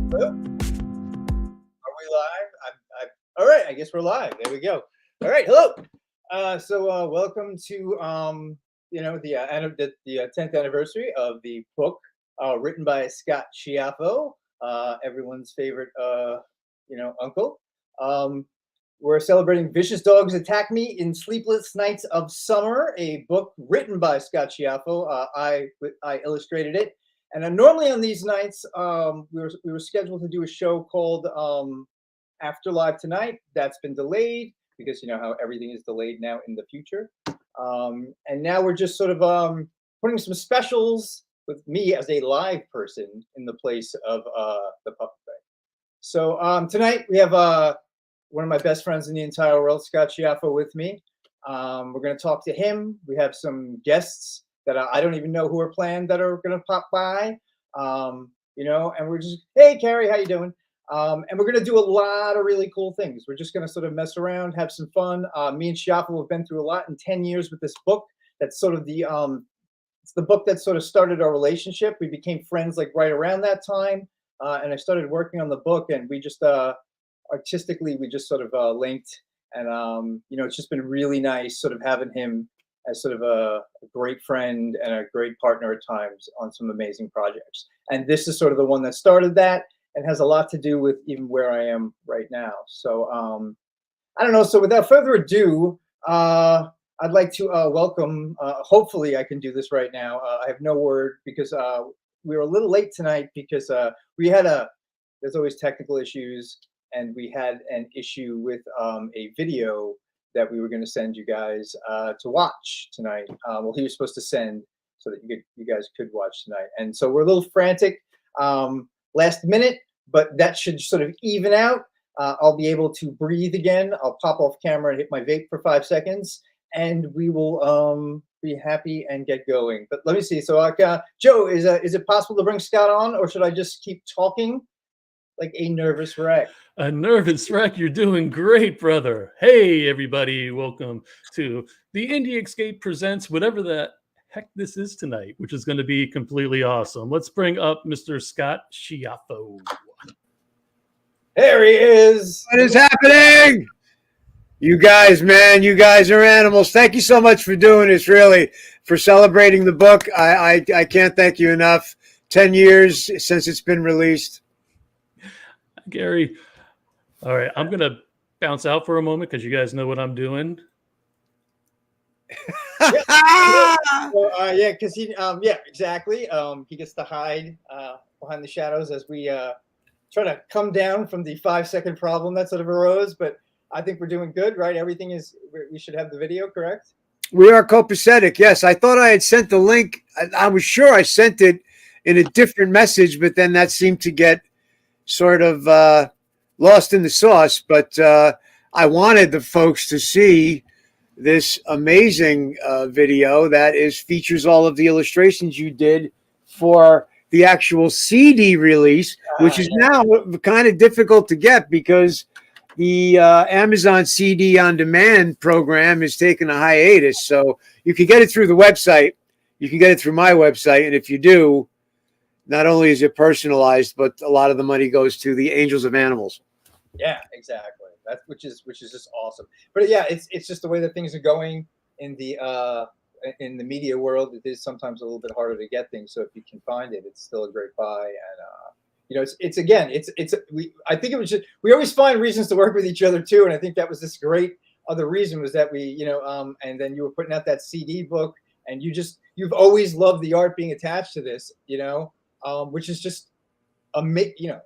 Are we live? All right, I guess we're live. There we go. All right, hello. Welcome to the 10th anniversary of the book written by Scott Schiaffo, everyone's favorite uncle. We're celebrating Vicious Dogs Attack Me in Sleepless Nights of Summer, a book written by Scott Schiaffo. I illustrated it. And normally on these nights, we were scheduled to do a show called Afterlive tonight. That's been delayed because you know how everything is delayed now in the future. And now we're just sort of putting some specials with me as a live person in the place of the puppet thing. So tonight we have one of my best friends in the entire world, Scott Schiaffo, with me. We're going to talk to him. We have some guests that I don't even know who are planned that are going to pop by, and we're just, hey, Carrie, how you doing? And we're going to do a lot of really cool things. We're just going to sort of mess around, have some fun. Me and Schiaffo have been through a lot in 10 years with this book. That's sort of it's the book that sort of started our relationship. We became friends like right around that time. And I started working on the book, and we just, artistically, we just sort of linked. And, it's just been really nice sort of having him as sort of a great friend and a great partner at times on some amazing projects. And this is sort of the one that started that and has a lot to do with even where I am right now. So I don't know. So without further ado, I'd like to welcome, hopefully I can do this right now. I have no word because we were a little late tonight because there's always technical issues, and we had an issue with a video that we were going to send you guys to watch tonight. Well, he was supposed to send so that you guys could watch tonight. And so we're a little frantic last minute, but that should sort of even out. I'll be able to breathe again. I'll pop off camera and hit my vape for 5 seconds, and we will be happy and get going. But let me see. So, Joe, is it possible to bring Scott on, or should I just keep talking like a nervous wreck? A nervous wreck. You're doing great, brother. Hey, everybody. Welcome to the Indie Escape Presents whatever the heck this is tonight, which is going to be completely awesome. Let's bring up Mr. Scott Schiaffo. There he is. What is happening? You guys, man, you guys are animals. Thank you so much for doing this, really, for celebrating the book. I can't thank you enough. 10 years since it's been released. Gary. All right, I'm going to bounce out for a moment because you guys know what I'm doing. Because he, exactly. He gets to hide behind the shadows as we try to come down from the 5-second problem that sort of arose. But I think we're doing good, right? Everything is, we should have the video, correct? We are copacetic, yes. I thought I had sent the link. I was sure I sent it in a different message, but then that seemed to get sort of lost in the sauce. But I wanted the folks to see this amazing video that features all of the illustrations you did for the actual CD release, which is now kind of difficult to get because the Amazon CD on demand program is taking a hiatus. So you can get it through the website. You can get it through my website. And if you do, not only is it personalized, but a lot of the money goes to the Angels of Animals. Yeah, exactly. That's which is just awesome. But yeah, it's just the way that things are going in the media world. It is sometimes a little bit harder to get things. So if you can find it, it's still a great buy. And I think it was just, we always find reasons to work with each other too. And I think that was this great other reason was that we, and then you were putting out that CD book, and you've always loved the art being attached to this, which is just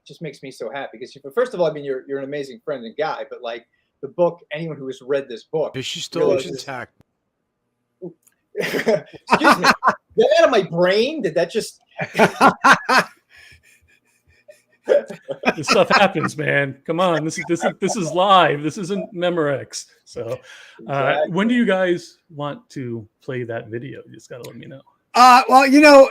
just makes me so happy because first of all, I mean, you're an amazing friend and guy, but like the book, anyone who has read this book, Vicious Dogs Attack. Excuse me, get out of my brain. Did that just? This stuff happens, man. Come on, this is live. This isn't Memorex. So, when do you guys want to play that video? You just gotta let me know. Well,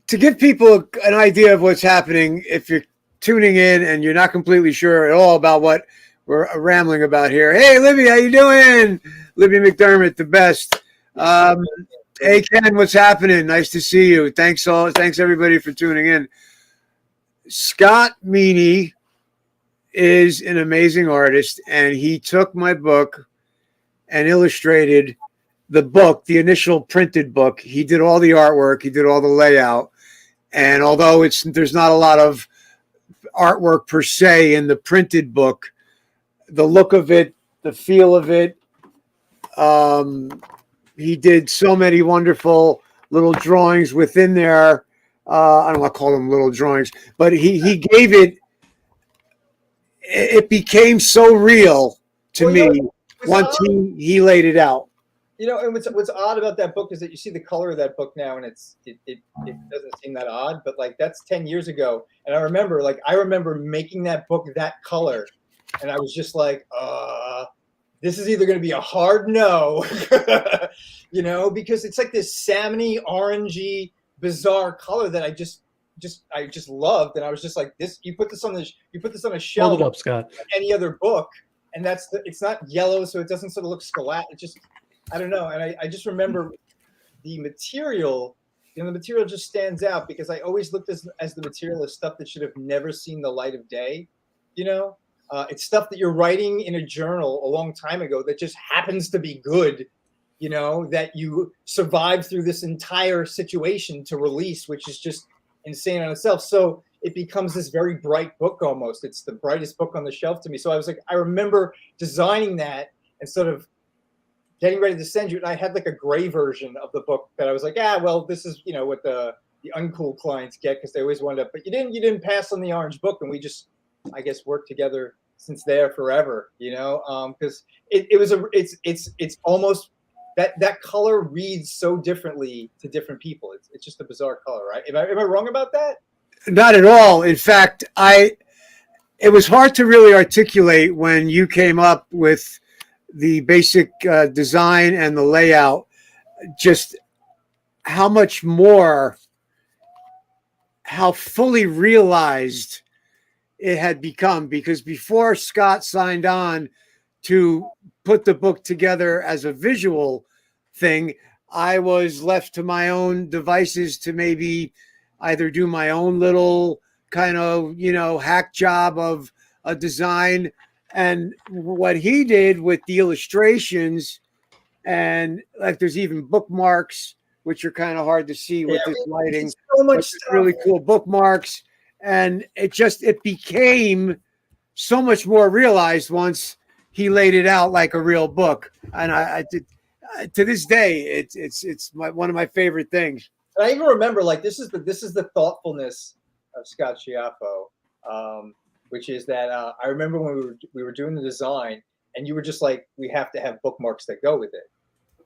to give people an idea of what's happening, if you're tuning in and you're not completely sure at all about what we're rambling about here. Hey, Libby, how you doing? Libby McDermott, the best. Hey, Ken, what's happening? Nice to see you. Thanks everybody for tuning in. Scott Meany is an amazing artist, and he took my book and illustrated the book, the initial printed book. He did all the artwork, he did all the layout, and although there's not a lot of artwork per se in the printed book, the look of it, the feel of it, he did so many wonderful little drawings within there. I don't want to call them little drawings, but he gave it became so real to me once he laid it out. You know, and what's odd about that book is that you see the color of that book now, and it doesn't seem that odd, but like that's 10 years ago. And I remember making that book that color, and I was just like, this is either going to be a hard no, you know, because it's like this salmony, orangey, bizarre color that I just loved, and I was just like, this. You put this on a shelf. Hold it up, Scott. Like any other book, and it's not yellow, so it doesn't sort of look scholastic. It just, I don't know, and I just remember the material. You know, the material just stands out because I always looked as the material as stuff that should have never seen the light of day. You know, it's stuff that you're writing in a journal a long time ago that just happens to be good. You know, that you survived through this entire situation to release, which is just insane on itself. So it becomes this very bright book almost. It's the brightest book on the shelf to me. So I was like, I remember designing that and sort of getting ready to send you. And I had like a gray version of the book that I was like, well, this is, you know, what the uncool clients get because they always wind up. But you didn't pass on the orange book, and we just, I guess, worked together since there forever. You know, because it's almost. That color reads so differently to different people. It's just a bizarre color, right? Am I wrong about that? Not at all. In fact, it was hard to really articulate when you came up with the basic design and the layout, just how fully realized it had become. Because before Scott signed on to put the book together as a visual thing, I was left to my own devices to maybe either do my own little kind of, you know, hack job of a design. And what he did with the illustrations, and like there's even bookmarks, which are kind of hard to see with this lighting. So much stuff. Really cool bookmarks. And it became so much more realized once he laid it out like a real book. And I did, to this day, it's one of my favorite things. And I even remember, like, this is the thoughtfulness of Scott Schiaffo, which is that I remember when we were doing the design, and you were just like, we have to have bookmarks that go with it.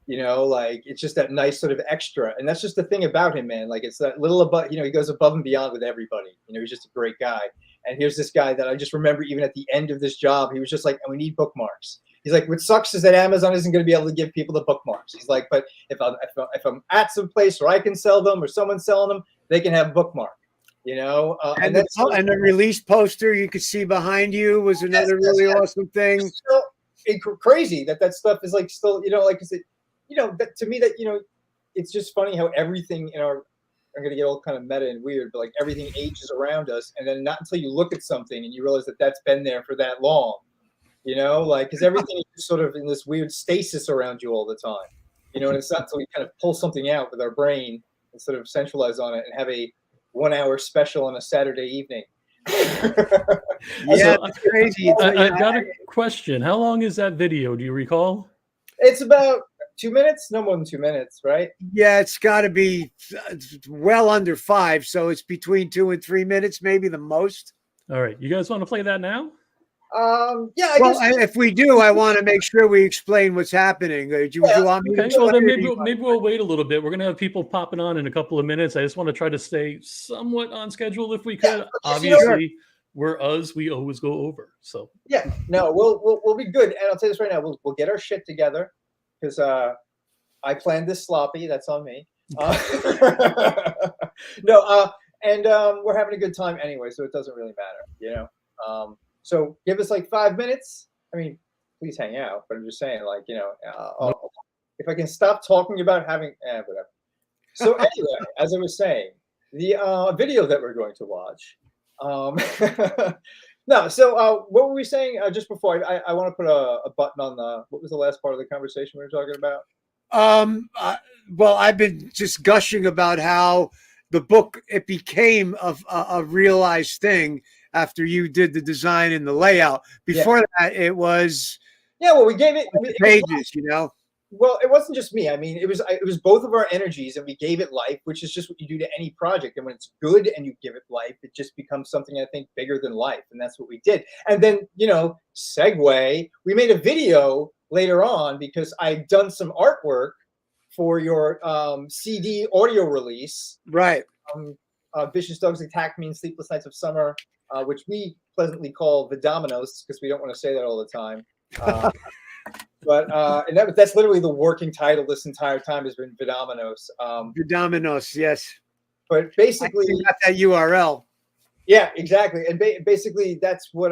You know, like it's just that nice sort of extra, and that's just the thing about him, man. Like it's that little above, you know, he goes above and beyond with everybody. You know, he's just a great guy. And here's this guy that I just remember, even at the end of this job, he was just like, and we need bookmarks. He's like, what sucks is that Amazon isn't going to be able to give people the bookmarks. He's like, but if I'm at some place where I can sell them or someone's selling them, they can have bookmark. You know, and the release poster you could see behind you was another really awesome thing. It's crazy that stuff is like still, you know, like is it, you know, that to me that, you know, it's just funny how everything in our, I'm going to get all kind of meta and weird, but like everything ages around us. And then not until you look at something and you realize that that's been there for that long, you know, like, because everything is just sort of in this weird stasis around you all the time, you know, and it's not until we kind of pull something out with our brain and sort of centralize on it and have a 1 hour special on a Saturday evening. Yeah, that's crazy. I've got a question. How long is that video? Do you recall? It's about 2 minutes, no more than 2 minutes, right? Yeah, it's got to be well under 5, so it's between 2 and 3 minutes, maybe the most. All right, you guys want to play that now? Yeah. If we do, I want to make sure we explain what's happening. Do you want me to? Well, then maybe we'll wait a little bit. We're gonna have people popping on in a couple of minutes. I just want to try to stay somewhat on schedule if we could. Yeah, obviously, we're us. We always go over. So yeah, no, we'll be good. And I'll tell you this right now: we'll get our shit together because I planned this sloppy. That's on me. No, and we're having a good time anyway, so it doesn't really matter, you know. So give us like 5 minutes. I mean, please hang out. But I'm just saying, like, you know, if I can stop talking about having, whatever. So anyway, as I was saying, the video that we're going to watch Um, no, so what were we saying just before? I want to put a button on the, what was the last part of the conversation we were talking about? Well, I've been just gushing about how the book, it became a realized thing after you did the design and the layout. Before that, it was well, we gave it, pages, you know. Well, it wasn't just me. I mean, it was both of our energies, and we gave it life, which is just what you do to any project. And when it's good and you give it life, it just becomes something, I think, bigger than life. And that's what we did. And then, segue, we made a video later on because I'd done some artwork for your CD audio release. Right. Vicious Dogs Attack Me in Sleepless Nights of Summer, which we pleasantly call VDAMISNOS because we don't want to say that all the time. But and that's literally the working title this entire time has been VDAMISNOS. VDAMISNOS, yes. But basically, I got that URL. Yeah, exactly. And basically, that's what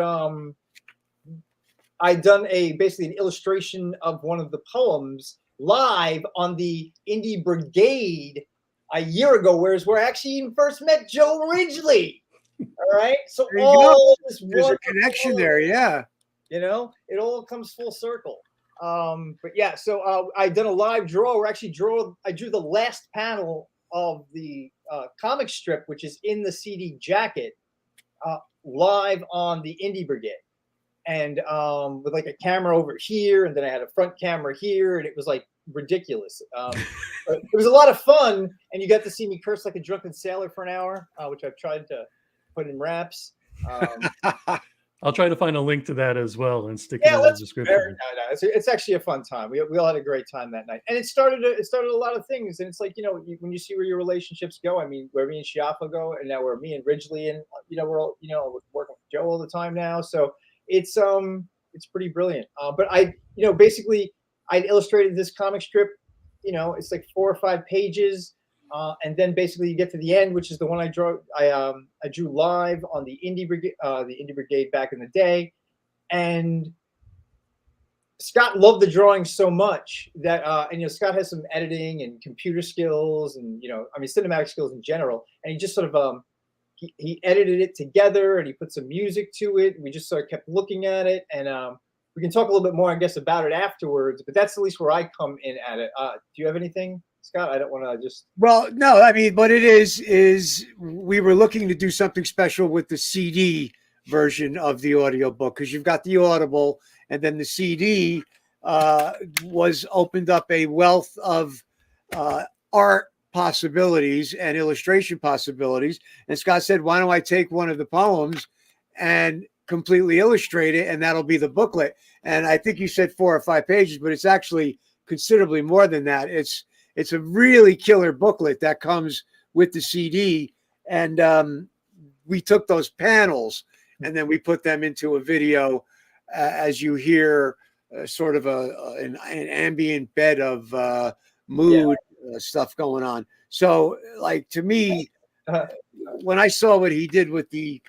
I done basically an illustration of one of the poems live on the Indie Brigade a year ago, whereas where I actually even first met Joe Ridgely. All right, so there's a connection there, yeah. It all comes full circle. But yeah, so I done a live draw where I drew the last panel of the comic strip, which is in the CD jacket, live on the Indie Brigade. And with like a camera over here, and then I had a front camera here, and it was like ridiculous. It was a lot of fun, and you got to see me curse like a drunken sailor for an hour, which I've tried to put in raps. I'll try to find a link to that as well and stick it in the description. It's actually a fun time. We all had a great time that night, and it started a lot of things. And it's like when you see where your relationships go. I mean, where me and Schiaffo go, and now where me and Ridgely, and we're all working with Joe all the time now. So it's pretty brilliant. But basically I illustrated this comic strip. It's like 4 or 5 pages. And then basically you get to the end, which is the one I drew. I drew live on the Indie Brigade back in the day, and Scott loved the drawing so much that Scott has some editing and computer skills, and cinematic skills in general. And he just sort of he edited it together, and he put some music to it. And we just sort of kept looking at it, and we can talk a little bit more, I guess, about it afterwards. But that's at least where I come in at it. Do you have anything, Scott? I don't want to just. Well, no, I mean, what it is we were looking to do something special with the CD version of the audiobook, because you've got the Audible, and then the CD was opened up a wealth of art possibilities and illustration possibilities. And Scott said, why don't I take one of the poems and completely illustrate it, and that'll be the booklet. And I think you said 4 or 5 pages, but it's actually considerably more than that. It's a really killer booklet that comes with the CD. And we took those panels and then we put them into a video, as you hear sort of an ambient bed of mood stuff going on. So, like, to me, when I saw what he did with the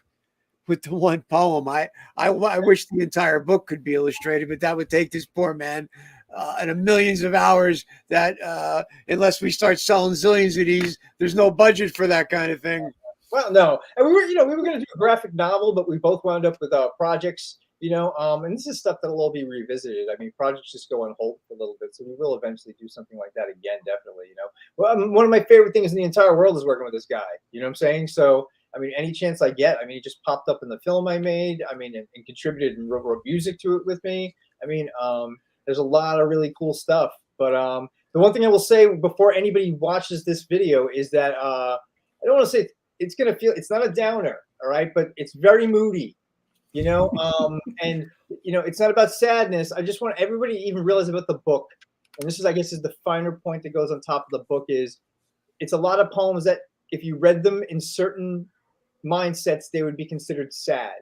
one poem, I wish the entire book could be illustrated, but that would take this poor man and millions of hours that unless we start selling zillions of these, there's no budget for that kind of thing. Well, no. And we were going to do a graphic novel, but we both wound up with projects, and this is stuff that'll all be revisited. I mean, projects just go on hold for a little bit. So we will eventually do something like that again, definitely, Well, one of my favorite things in the entire world is working with this guy. You know what I'm saying? So, I mean, any chance I get, he just popped up in the film I made. And contributed and wrote music to it with me. There's a lot of really cool stuff. But the one thing I will say before anybody watches this video is that I don't want to say it's going to feel, it's not a downer, all right? But it's very moody, and, it's not about sadness. I just want everybody to even realize about the book. And this is, I guess, is the finer point that goes on top of the book is it's a lot of poems that if you read them in certain mindsets, they would be considered sad,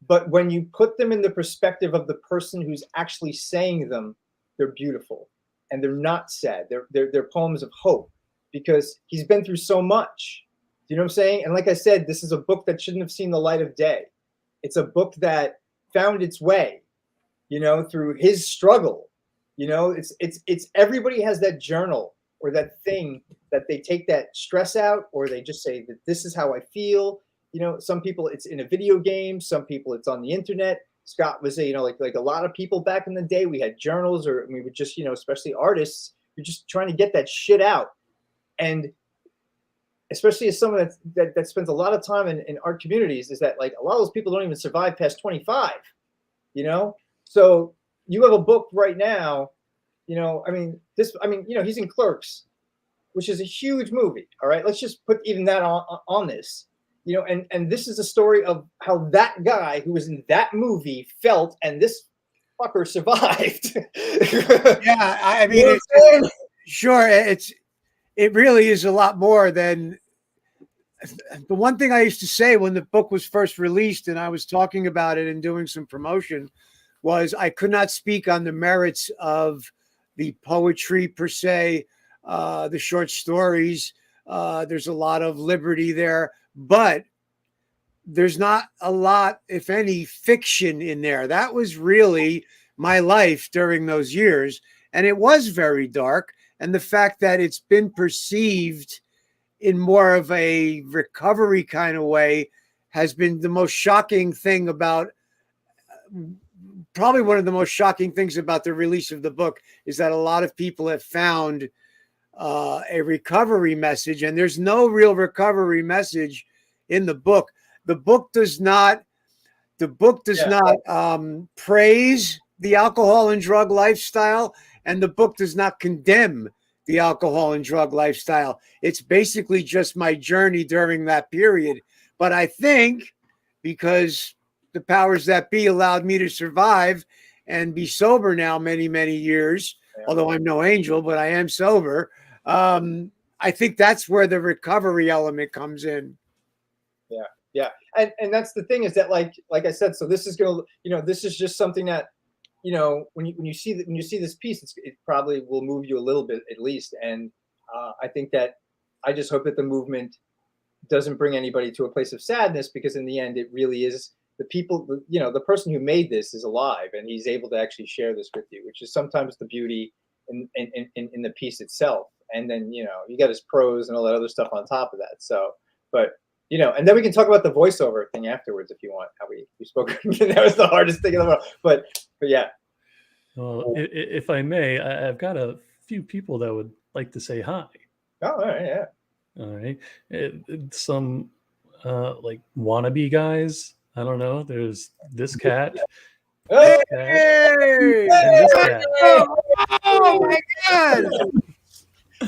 But when you put them in the perspective of the person who's actually saying them, they're beautiful and they're not sad. They're poems of hope because he's been through so much. Do you know what I'm saying? And like I said, this is a book that shouldn't have seen the light of day. It's a book that found its way, through his struggle. It's everybody has that journal or that thing that they take that stress out, or they just say that this is how I feel. some people it's in a video game, some people it's on the internet. Scott was like a lot of people back in the day, we had journals, or we would just, especially artists, you're just trying to get that shit out. And especially as someone that spends a lot of time in art communities, is that like a lot of those people don't even survive past 25, So you have a book right now, he's in Clerks, which is a huge movie. All right. Let's just put even that on this, and this is a story of how that guy who was in that movie felt, and this fucker survived. Yeah. I mean, sure. It really is a lot more than the one thing I used to say when the book was first released and I was talking about it and doing some promotion was I could not speak on the merits of the poetry per se, the short stories. There's a lot of liberty there, but there's not a lot, if any, fiction in there. That was really my life during those years. And it was very dark. And the fact that it's been perceived in more of a recovery kind of way has been the most shocking thing about, probably one of the most shocking things about the release of the book, is that a lot of people have found a recovery message, and there's no real recovery message in the book. The book does not praise the alcohol and drug lifestyle, and the book does not condemn the alcohol and drug lifestyle. It's basically just my journey during that period. But I think because the powers that be allowed me to survive and be sober now many, many years, although I'm no angel, but I am sober. I think that's where the recovery element comes in. Yeah. And that's the thing, is that like I said, so this is going to, this is just something that, when you see this piece, it probably will move you a little bit at least. And I think that I just hope that the movement doesn't bring anybody to a place of sadness, because in the end, it really is the people, the person who made this is alive and he's able to actually share this with you, which is sometimes the beauty in the piece itself. And then, you got his prose and all that other stuff on top of that. So, but and then we can talk about the voiceover thing afterwards if you want, how we spoke. That was the hardest thing in the world. But yeah. Well, if I may, I've got a few people that would like to say hi. Oh, all right, yeah. All right. Some like wannabe guys. I don't know. There's this cat. Hey! And this cat. Oh my God!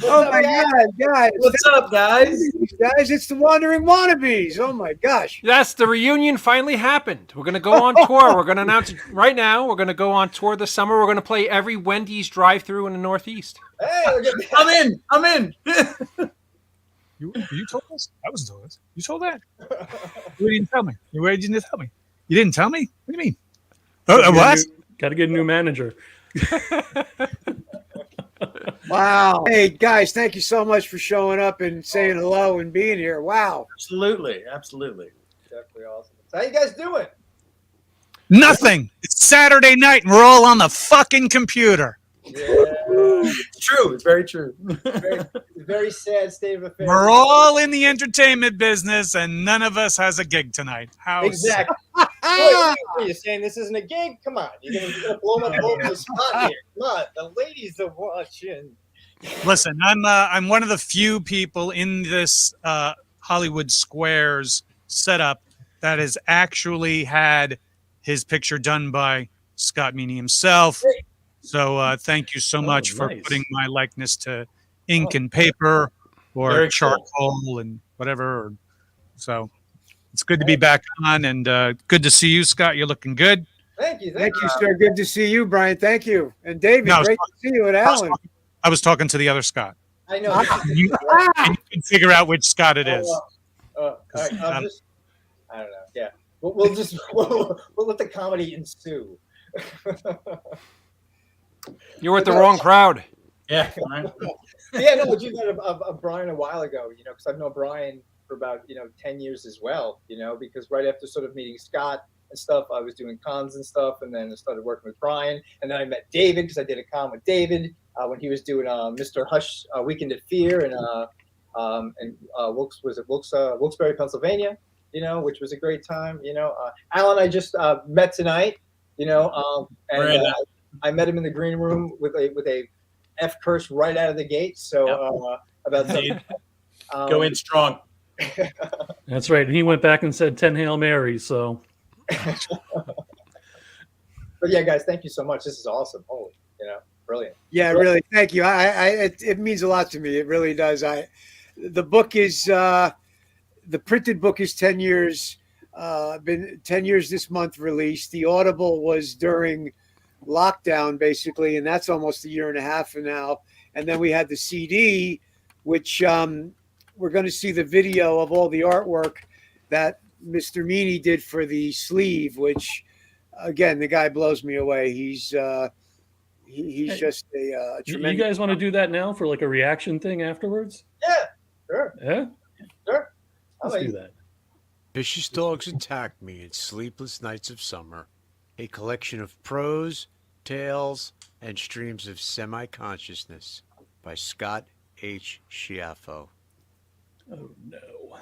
Oh my God, guys! What's up, guys? Guys, it's the Wandering Wannabes. Oh my gosh! Yes, the reunion finally happened. We're gonna go on tour. We're gonna announce it right now. We're gonna go on tour this summer. We're gonna play every Wendy's drive-through in the Northeast. Hey, I'm in. You told us? I wasn't told us. You told that? You didn't tell me. You didn't tell me. You didn't tell me? What do you mean? What? Got to get a new manager. Wow. Hey, guys, thank you so much for showing up and saying hello and being here. Wow. Absolutely. Definitely awesome. So how you guys doing? Nothing. It's Saturday night and we're all on the fucking computer. Yeah. It's true. It's very true. Very sad state of affairs. We're all in the entertainment business and none of us has a gig tonight. How Exactly. Wait, what are you saying? This isn't a gig? Come on. You're gonna blow my local spot here. Come on. The ladies are watching. Listen, I'm one of the few people in this Hollywood Squares setup that has actually had his picture done by Scott Meany himself. Great. So thank you so much for nice. putting my likeness to ink and paper or Very charcoal and whatever. So it's good to be back on and good to see you, Scott. You're looking good. Thank you, Sir. Good to see you, Brian. Thank you. And David, No, great to see you at Allen. I was talking to the other Scott. I know. And you can figure out which Scott it is. All right, I don't know. Yeah, we'll just we'll let the comedy ensue. You're with the wrong crowd. Yeah. Right. Yeah, no, but you got of Brian a while ago, because I've known Brian for about 10 years as well, because right after sort of meeting Scott and stuff, I was doing cons and stuff, and then I started working with Brian, and then I met David because I did a con with David when he was doing Mr. Hush Weekend at Fear and Wilkes-Barre, Pennsylvania, which was a great time. Alan, I just met tonight. And Right. I met him in the green room with a F curse right out of the gate. So about Indeed. some, Go in strong. That's right. And he went back and said 10 Hail Marys. So But yeah, guys, thank you so much. This is awesome. Holy, brilliant. Yeah, really. Thank you. It means a lot to me. It really does. The book is the printed book is 10 years. Been 10 years this month released. The Audible was during lockdown basically, and that's almost a year and a half from now. And then we had the CD, which we're going to see the video of all the artwork that Mr. Meaney did for the sleeve, which again, the guy blows me away. He's just a you tremendous. guys want to do that now for like a reaction thing afterwards? Yeah, sure. Yeah, Sure. let's do that. Vicious dogs attacked me in sleepless nights of summer. A collection of prose, tales, and streams of semi-consciousness by Scott H. Schiaffo. Oh no.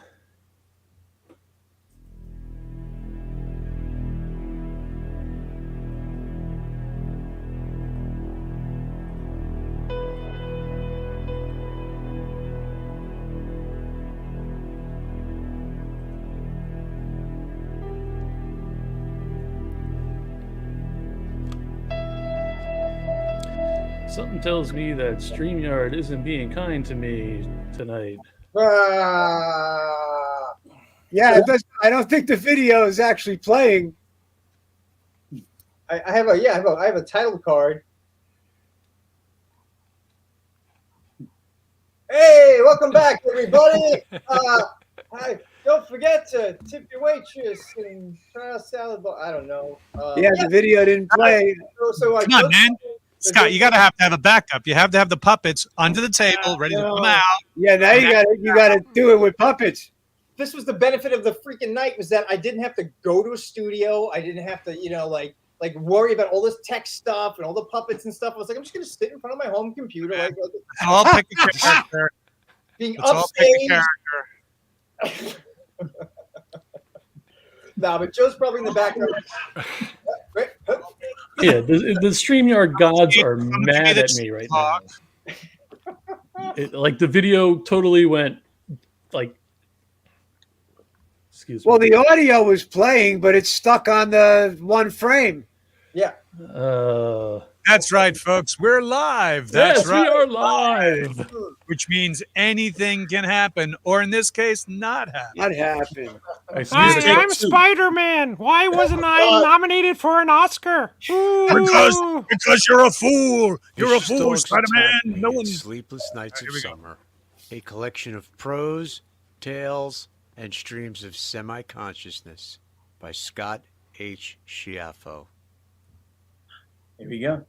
Something tells me that StreamYard isn't being kind to me tonight. Yeah, it does. I don't think the video is actually playing. I have a title card. Hey, welcome back, everybody. Hi. Don't forget to tip your waitress and try out salad bar. I don't know. The video didn't play. So I Come on, man. Scott, you gotta have a backup. You have to have the puppets under the table, ready to come out. Yeah, now you got to do it with puppets. This was the benefit of the freaking night, was that I didn't have to go to a studio. I didn't have to, like worry about all this tech stuff and all the puppets and stuff. I was like, I'm just gonna sit in front of my home computer, Let's all pick a character. being Let's all pick a upstage. character. Nah, but Joe's probably in the background. Right? Yeah, the StreamYard gods are mad at me right now. Like the video totally went like. Excuse me. Well, the audio was playing, but it's stuck on the one frame. Yeah. That's right, folks. We're live. That's Yes, right. we are live. Which means anything can happen, or in this case, not happen. What happened? I see Hi, the- I'm Spider-Man. Why wasn't I nominated for an Oscar? Ooh. Because you're a fool. You're a Vicious fool, dogs Spider-Man. attacked me No in one. sleepless nights Here of we go. summer. A collection of prose, tales, and streams of semi-consciousness by Scott H. Schiaffo. Here we go.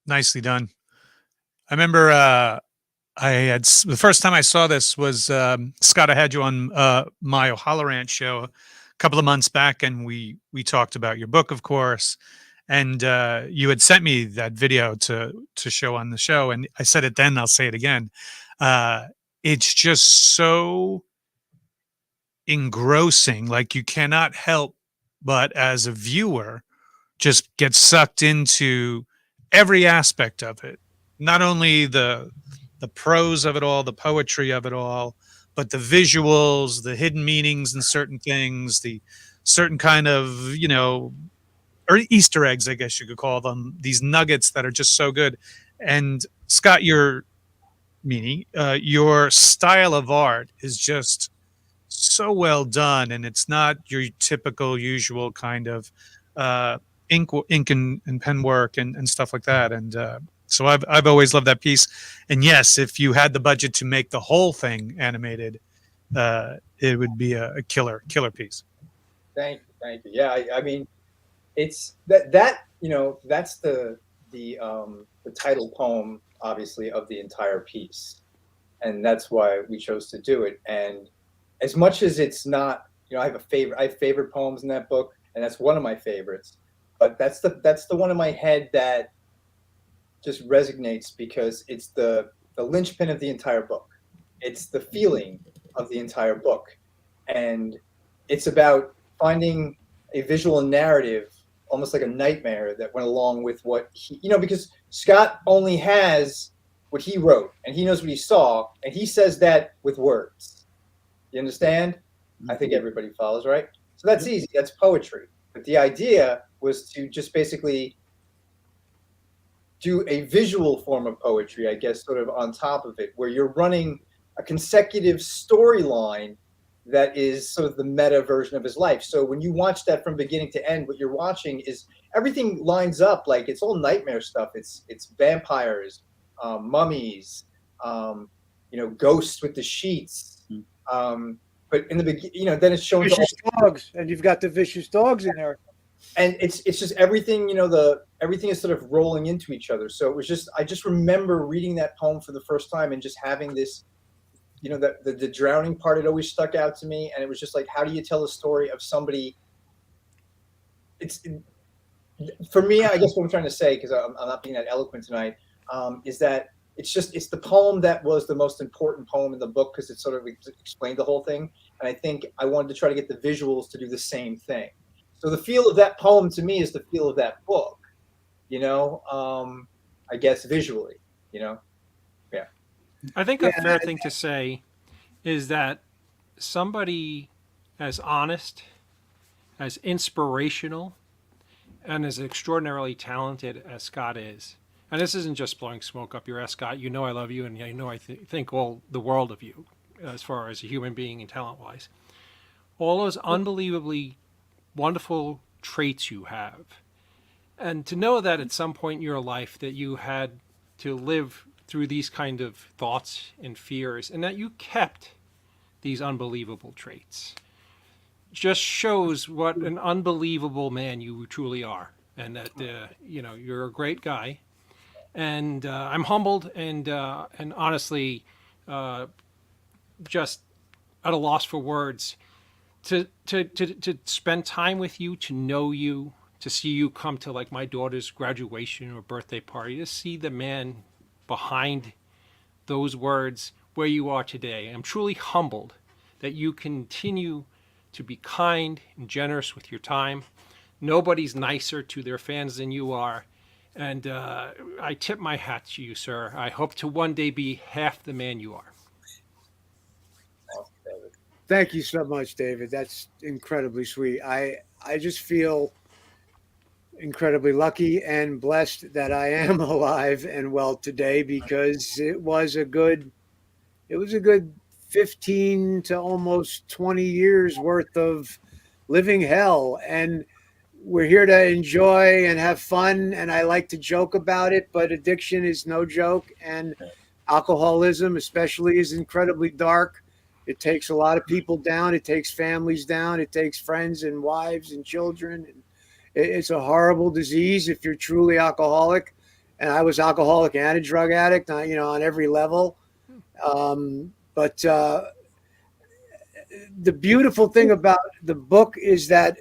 Nicely done. I remember the first time I saw this was Scott. I had you on my Ohio Ranch show a couple of months back, and we talked about your book, of course. And you had sent me that video to show on the show, and I said it then. I'll say it again. It's just so engrossing. Like you cannot help but, as a viewer, just get sucked into every aspect of it. Not only the prose of it all, the poetry of it all, but the visuals, the hidden meanings in certain things, the certain kind of, or Easter eggs, I guess you could call them, these nuggets that are just so good. And Scott, Meany, your style of art is just so well done, and it's not your typical, usual kind of ink and pen work and stuff like that. And so I've always loved that piece. And yes, if you had the budget to make the whole thing animated, it would be a killer piece. Thank you. Yeah, I mean, it's that's the title poem, obviously, of the entire piece, and that's why we chose to do it. And as much as it's not, I have favorite poems in that book, and that's one of my favorites. But that's the one in my head that just resonates because it's the linchpin of the entire book. It's the feeling of the entire book, and it's about finding a visual narrative, almost like a nightmare that went along with what he, because Scott only has what he wrote, and he knows what he saw, and he says that with words. You understand? I think everybody follows, right? So that's easy. That's poetry. But the idea was to just basically do a visual form of poetry, I guess, sort of on top of it, where you're running a consecutive storyline that is sort of the meta version of his life. So when you watch that from beginning to end, what you're watching is everything lines up. Like it's all nightmare stuff. It's vampires, mummies, ghosts with the sheets. But in the beginning, then it's showing vicious dogs, and you've got the vicious dogs in there. And it's just everything, everything is sort of rolling into each other. So it was just, I just remember reading that poem for the first time and just having this, the drowning part, it always stuck out to me. And it was just like, how do you tell a story of somebody? For me, I guess what I'm trying to say, because I'm not being that eloquent tonight, is that it's the poem that was the most important poem in the book because it sort of explained the whole thing. And I think I wanted to try to get the visuals to do the same thing. So the feel of that poem to me is the feel of that book, I guess visually, Yeah. I think a fair thing to say is that somebody as honest, as inspirational, and as extraordinarily talented as Scott is, and this isn't just blowing smoke up your ass, Scott, I love you, and I think all the world of you as far as a human being and talent-wise. All those unbelievably wonderful traits you have, and to know that at some point in your life that you had to live through these kind of thoughts and fears, and that you kept these unbelievable traits, just shows what an unbelievable man you truly are, and that you're a great guy. And I'm humbled and honestly just at a loss for words to spend time with you, to know you, to see you come to like my daughter's graduation or birthday party, to see the man behind those words where you are today. I'm truly humbled that you continue to be kind and generous with your time. Nobody's nicer to their fans than you are. And I tip my hat to you, sir. I hope to one day be half the man you are. Thank you so much, David. That's incredibly sweet. I just feel incredibly lucky and blessed that I am alive and well today, because it was a good 15 to almost 20 years worth of living hell. And we're here to enjoy and have fun. And I like to joke about it, but addiction is no joke. And alcoholism especially is incredibly dark. It takes a lot of people down. It takes families down. It takes friends and wives and children. And it's a horrible disease if you're truly alcoholic. and I was alcoholic and a drug addict, on every level. But the beautiful thing about the book is that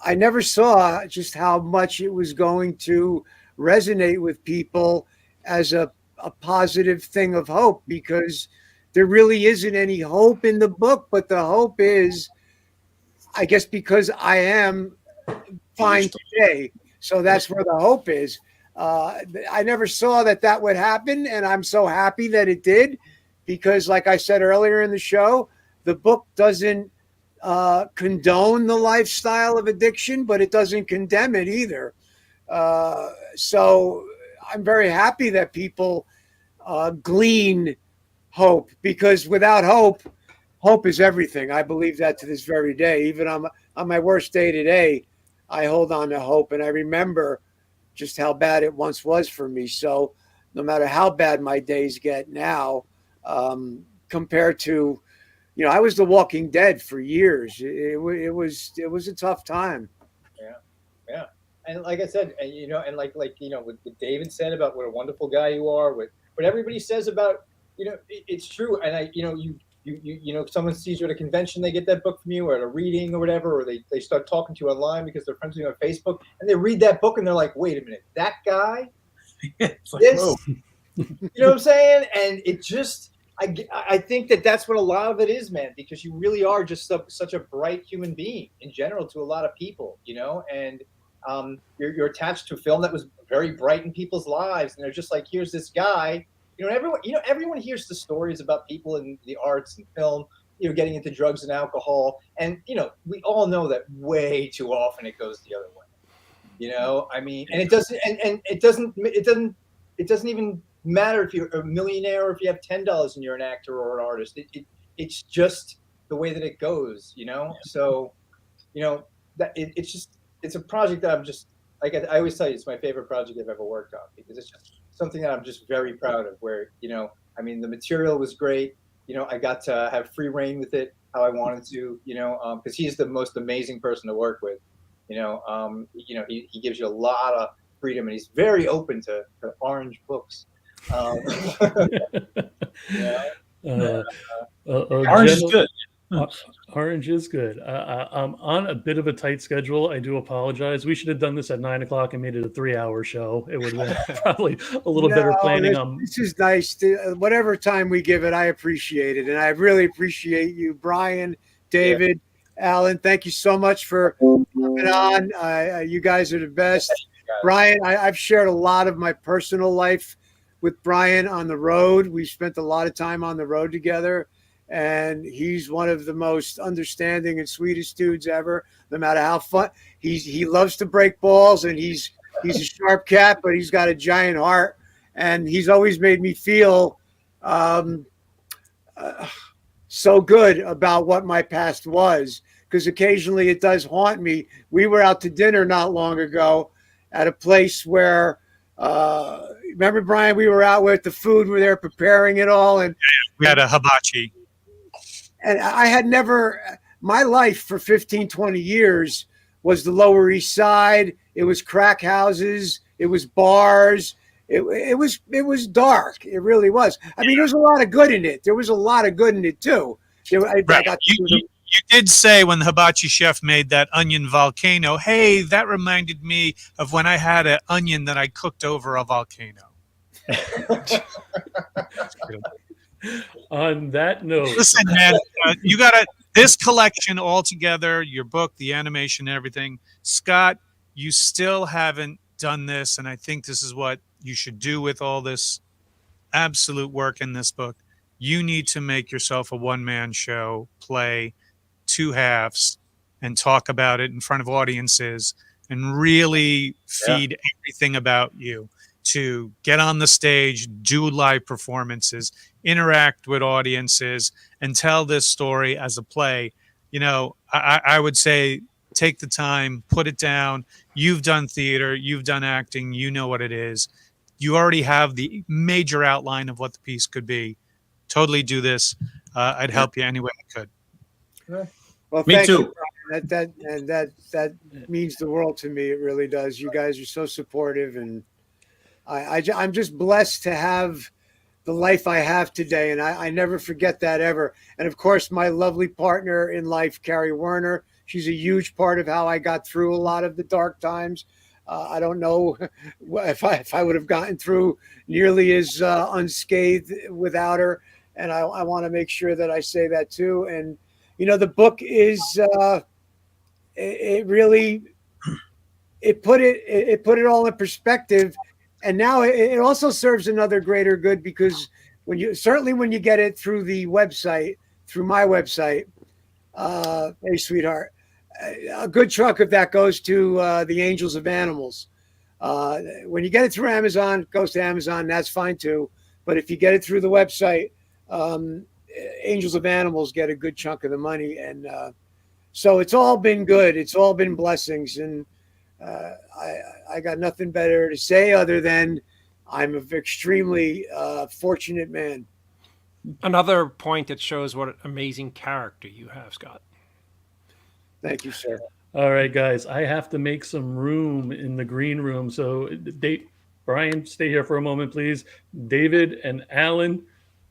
I never saw just how much it was going to resonate with people as a positive thing of hope, because there really isn't any hope in the book. But the hope is, I guess, because I am fine today. So that's where the hope is. I never saw that would happen, and I'm so happy that it did, because like I said earlier in the show, the book doesn't condone the lifestyle of addiction, but it doesn't condemn it either. So I'm very happy that people glean hope, because without hope, hope is everything. I believe that to this very day. Even on my worst day today, I hold on to hope, and I remember just how bad it once was for me. So no matter how bad my days get now, compared to, I was the Walking Dead for years. It was a tough time. Yeah. And like I said, and like what David said about what a wonderful guy you are, what everybody says about, it's true. And someone sees you at a convention, they get that book from you, or at a reading or whatever, or they start talking to you online because they're friends with you on Facebook, and they read that book and they're like, wait a minute, that guy, It's like, this, whoa. you know what I'm saying? And it just, I think that's what a lot of it is, man, because you really are just such a bright human being in general to a lot of people, and you're attached to a film that was very bright in people's lives, and they're just like, here's this guy. Everyone hears the stories about people in the arts and film, getting into drugs and alcohol, and we all know that way too often it goes the other way. I mean, and it doesn't even matter if you're a millionaire or if you have $10 and you're an actor or an artist. It's just the way that it goes, So, that it's a project that I'm just, like I always tell you, it's my favorite project I've ever worked on, because it's just something that I'm just very proud of, where, I mean, the material was great. I got to have free reign with it how I wanted to, because he's the most amazing person to work with. He gives you a lot of freedom, and he's very open to orange books. Orange is good. Orange is good. I'm on a bit of a tight schedule. I do apologize. We should have done this at 9 o'clock and made it a 3-hour show. It would have been probably a little better planning. This is nice. Whatever time we give it, I appreciate it. And I really appreciate you, Brian, David, Alan. Thank you so much for coming on. You guys are the best. Brian, I've shared a lot of my personal life with Brian on the road. We spent a lot of time on the road together. And he's one of the most understanding and sweetest dudes ever. No matter how fun, he loves to break balls, and he's a sharp cat, but he's got a giant heart. And he's always made me feel so good about what my past was, because occasionally it does haunt me. We were out to dinner not long ago at a place where, remember, Brian, we were out with the food, we were there preparing it all, and we had a hibachi. And I had never, my life for 15, 20 years was the Lower East Side. It was crack houses. It was bars. It was dark. It really was. I mean, there was a lot of good in it. There was a lot of good in it too. Right. You did say when the hibachi chef made that onion volcano, hey, that reminded me of when I had an onion that I cooked over a volcano. On that note, listen, man, you got this collection all together, your book, the animation, everything. Scott, you still haven't done this, and I think this is what you should do with all this absolute work in this book. You need to make yourself a one-man show, play 2 halves, and talk about it in front of audiences, and really feed everything about you. To get on the stage, do live performances, interact with audiences, and tell this story as a play. I would say take the time, put it down. You've done theater, you've done acting, you know what it is. You already have the major outline of what the piece could be. Totally do this. I'd help you any way I could. Well, Me thank too. you, Brian. That means the world to me. It really does. You guys are so supportive, and I'm just blessed to have the life I have today, and I never forget that ever. And of course, my lovely partner in life, Carrie Werner, she's a huge part of how I got through a lot of the dark times. I don't know if I would have gotten through nearly as unscathed without her. And I want to make sure that I say that too. And, you know, the book is, it really, it put it all in perspective. And now it also serves another greater good, because when you get it through the website, through my website, hey, sweetheart, a good chunk of that goes to the Angels of Animals. When you get it through Amazon, it goes to Amazon. That's fine too. But if you get it through the website, Angels of Animals get a good chunk of the money. And so it's all been good. It's all been blessings. And I got nothing better to say other than I'm an extremely fortunate man. Another point that shows what an amazing character you have, Scott. Thank you, sir. All right, guys, I have to make some room in the green room. So, Brian, stay here for a moment, please. David and Alan,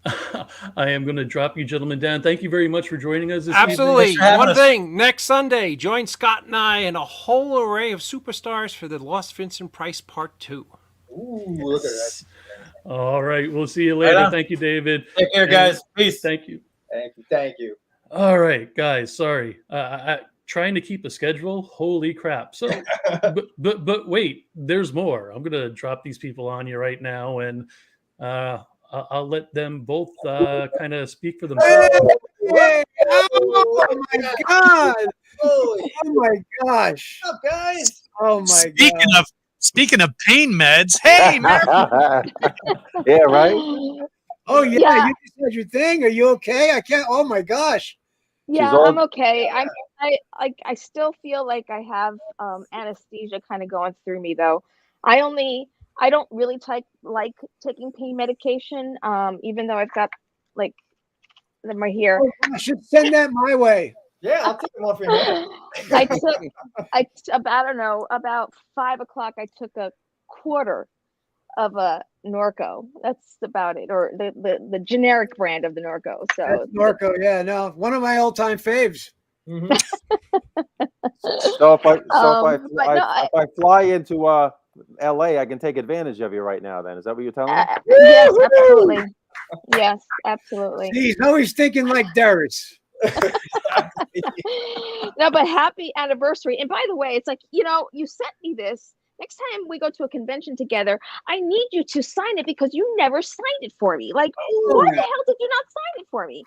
I am going to drop you gentlemen down. Thank you very much for joining us this Absolutely. evening. One thing, next Sunday, join Scott and I and a whole array of superstars for the Lost Vincent Price Part 2. Ooh, look at that. All right, we'll see you later. Right on. Thank you, David. Take care, guys. Peace. Thank you. Thank you. Thank you. All right, guys, sorry. Trying to keep a schedule. Holy crap. So, but wait, there's more. I'm going to drop these people on you right now, and I'll let them both kind of speak for themselves. Hey, oh my God. Holy Oh my gosh. what's up, guys? Oh my God. Speaking of pain meds, hey, Yeah, right. Oh yeah, Yeah. you just had your thing. Are you okay? I can't. Oh my gosh. Yeah, all- I'm okay. I still feel like I have anesthesia kind of going through me though. I don't really like taking pain medication, even though I've got like them right here. Oh, I should send that my way. Yeah, I'll take them off your hand. About 5 o'clock I took a quarter of a Norco. That's about it, or the generic brand of the Norco. So That's Norco. Yeah, no, one of my all-time faves. Mhm. So if but no, I fly into LA, I can take advantage of you right now. Then is that what you're telling me? yes, absolutely. Yes, absolutely. He's always thinking like Darius. No, but happy anniversary. And by the way, it's like, you sent me this. Next time we go to a convention together, I need you to sign it because you never signed it for me. Like, why the hell did you not sign it for me?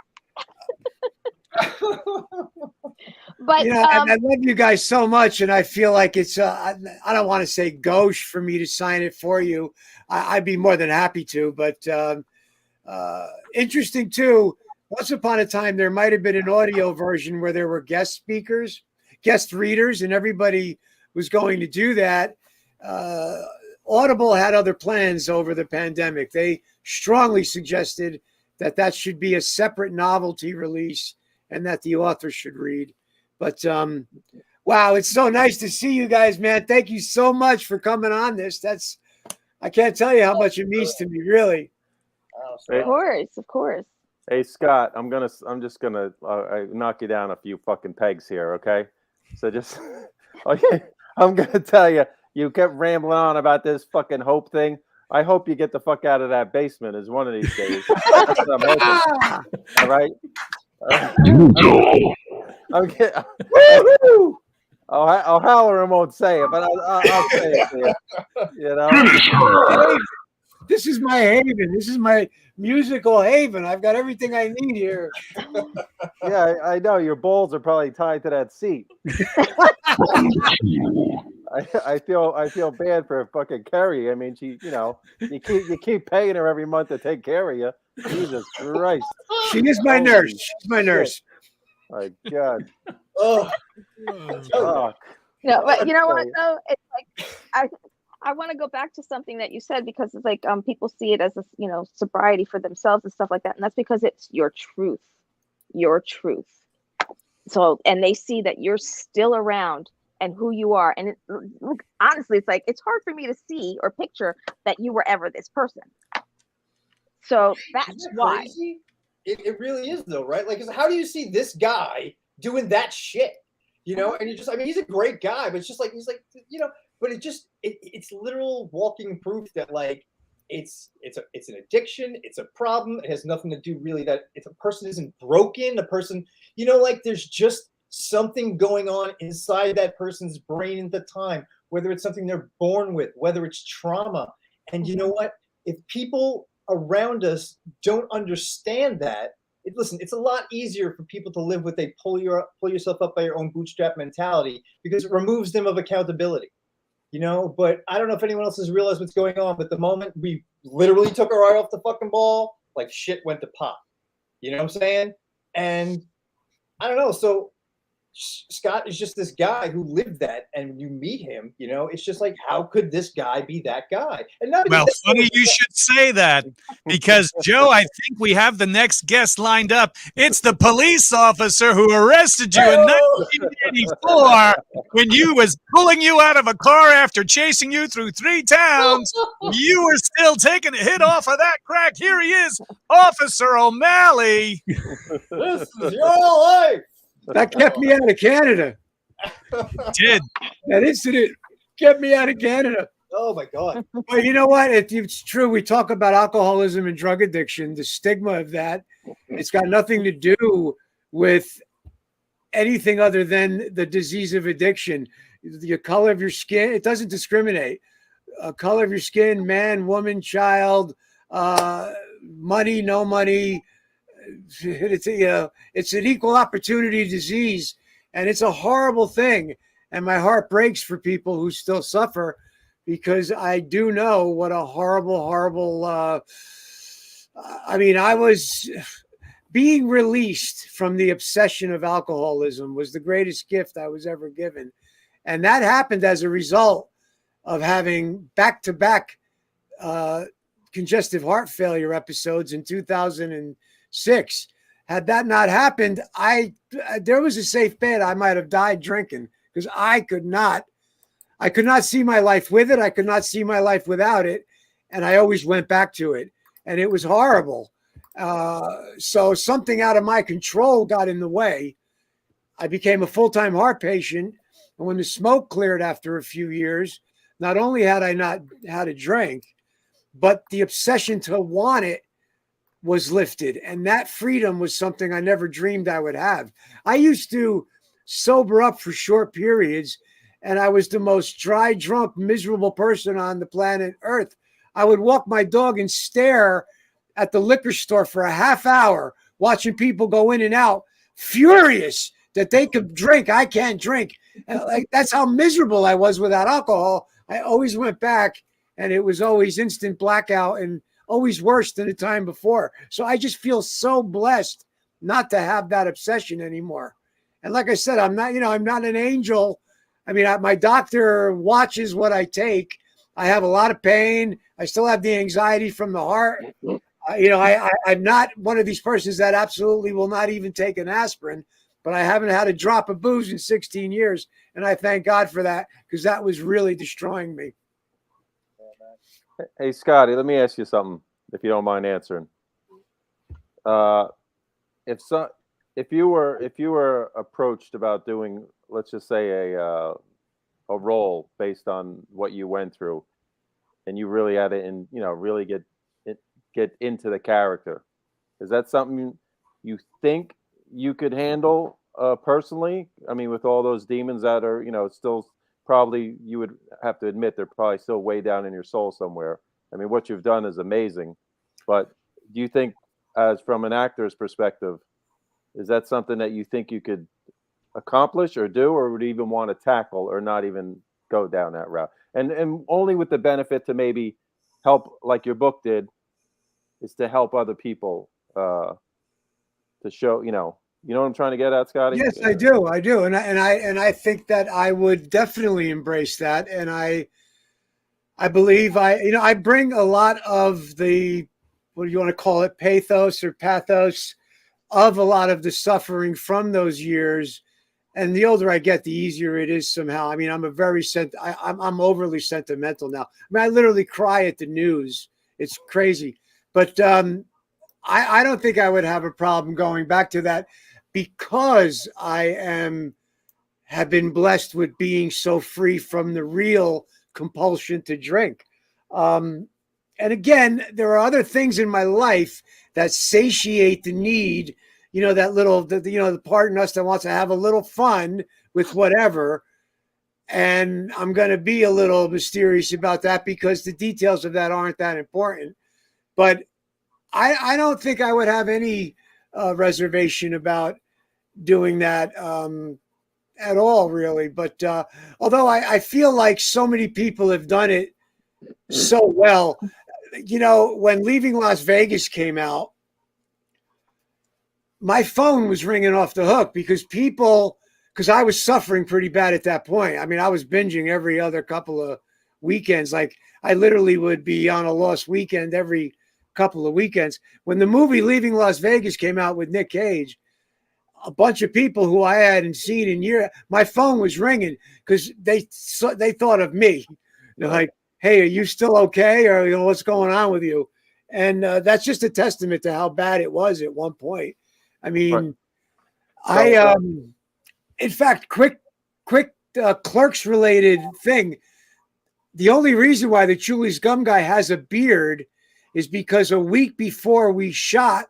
But I love you guys so much, and I feel like it's I don't want to say gauche for me to sign it for you. I'd be more than happy to, but interesting too. Once upon a time, there might have been an audio version where there were guest speakers, guest readers, and everybody was going to do that. Audible had other plans over the pandemic. They strongly suggested that should be a separate novelty release and that the author should read. But wow, it's so nice to see you guys, man. Thank you so much for coming on this. I can't tell you how much it means to me, really. of course. Hey Scott, I'm just gonna knock you down a few fucking pegs here, okay? So just okay, I'm gonna tell you, you kept rambling on about this fucking hope thing. I hope you get the fuck out of that basement as one of these days. That's what I'm hoping. All right. I'm getting. O'Halloran won't say it, but I'll say it to you. You know. This is my haven. This is my musical haven. I've got everything I need here. Yeah, I know your balls are probably tied to that seat. I feel bad for fucking Carrie. I mean, she, you keep paying her every month to take care of you. Jesus Christ. She is my nurse. She's my nurse. My God. Oh. Fuck. No, but you know what though? It's like I want to go back to something that you said, because it's like people see it as a sobriety for themselves and stuff like that, and that's because it's your truth. So, and they see that you're still around and who you are. And look, honestly, it's like, it's hard for me to see or picture that you were ever this person. So that's why. Crazy? It really is though, right? Like, 'cause how do you see this guy doing that shit? You know, and you just, I mean, he's a great guy, but it's just like, he's like, you know, but it's literal walking proof that like, it's an addiction. It's a problem. It has nothing to do really that if a person isn't broken, a person, you know, like there's just something going on inside that person's brain at the time, whether it's something they're born with, whether it's trauma. And you know what? If people around us don't understand that, listen, it's a lot easier for people to live with a pull yourself up by your own bootstrap mentality because it removes them of accountability. You know, but I don't know if anyone else has realized what's going on, but the moment we literally took our eye off the fucking ball, like shit went to pot. You know what I'm saying? And I don't know. So Scott is just this guy who lived that, and when you meet him, you know, it's just like, how could this guy be that guy? And not Well, funny you should say that, because Joe, I think we have the next guest lined up. It's the police officer who arrested you in 1984 when you was pulling you out of a car after chasing you through 3 towns. You were still taking a hit off of that crack. Here he is, Officer O'Malley. This is your life. That kept me out of Canada. Did. That incident kept me out of Canada. Oh my God. But you know what? It's true. We talk about alcoholism and drug addiction, the stigma of that. It's got nothing to do with anything other than the disease of addiction. The color of your skin, it doesn't discriminate. Color of your skin, man, woman, child, money, no money. It's an equal opportunity disease, and it's a horrible thing. And my heart breaks for people who still suffer, because I do know what a horrible. I mean, I was being released from the obsession of alcoholism was the greatest gift I was ever given, and that happened as a result of having back-to-back congestive heart failure episodes in 2006. Had that not happened, there was a safe bet I might have died drinking, because I could not see my life with it. I could not see my life without it. And I always went back to it, and it was horrible. So something out of my control got in the way. I became a full-time heart patient. And when the smoke cleared after a few years, not only had I not had a drink, but the obsession to want it was lifted. And that freedom was something I never dreamed I would have. I used to sober up for short periods, and I was the most dry, drunk, miserable person on the planet Earth. I would walk my dog and stare at the liquor store for a half hour, watching people go in and out, furious that they could drink. I can't drink. And like, that's how miserable I was without alcohol. I always went back, and it was always instant blackout and always worse than the time before. So I just feel so blessed not to have that obsession anymore. And like I said, I'm not an angel. I mean, my doctor watches what I take. I have a lot of pain. I still have the anxiety from the heart. I'm not one of these persons that absolutely will not even take an aspirin, but I haven't had a drop of booze in 16 years. And I thank God for that, because that was really destroying me. Hey, Scotty, let me ask you something, if you don't mind answering. If you were approached about doing, let's just say a role based on what you went through, and you really had it, and really get into the character, is that something you think you could handle personally? I mean, with all those demons that are, still. Probably you would have to admit they're probably still way down in your soul somewhere. I mean, what you've done is amazing, but do you think, as from an actor's perspective, is that something that you think you could accomplish or do, or would even want to tackle, or not even go down that route? And only with the benefit to maybe help, like your book did, is to help other people to show, You know what I'm trying to get at, Scotty? Yes, I do. And I think that I would definitely embrace that. And I believe I bring a lot of the, what do you want to call it, pathos of a lot of the suffering from those years. and the older I get, the easier it is somehow. I mean, I'm I'm overly sentimental now. I mean, I literally cry at the news. It's crazy, but I don't think I would have a problem going back to that because have been blessed with being so free from the real compulsion to drink. And again, there are other things in my life that satiate the need, that little, the part in us that wants to have a little fun with whatever. And I'm going to be a little mysterious about that because the details of that aren't that important. But I don't think I would have any reservation about doing that at all, really. But although I feel like so many people have done it so well, when Leaving Las Vegas came out, my phone was ringing off the hook because I was suffering pretty bad at that point. I mean, I was binging every other couple of weekends. Like I literally would be on a lost weekend every couple of weekends. When the movie Leaving Las Vegas came out with Nick Cage, a bunch of people who I hadn't seen in years, my phone was ringing because they thought of me. They're like, "Hey, are you still okay? Or what's going on with you?" And that's just a testament to how bad it was at one point. I mean, right. In fact, quick Clerks related thing. The only reason why the Chuli's Gum guy has a beard is because a week before we shot,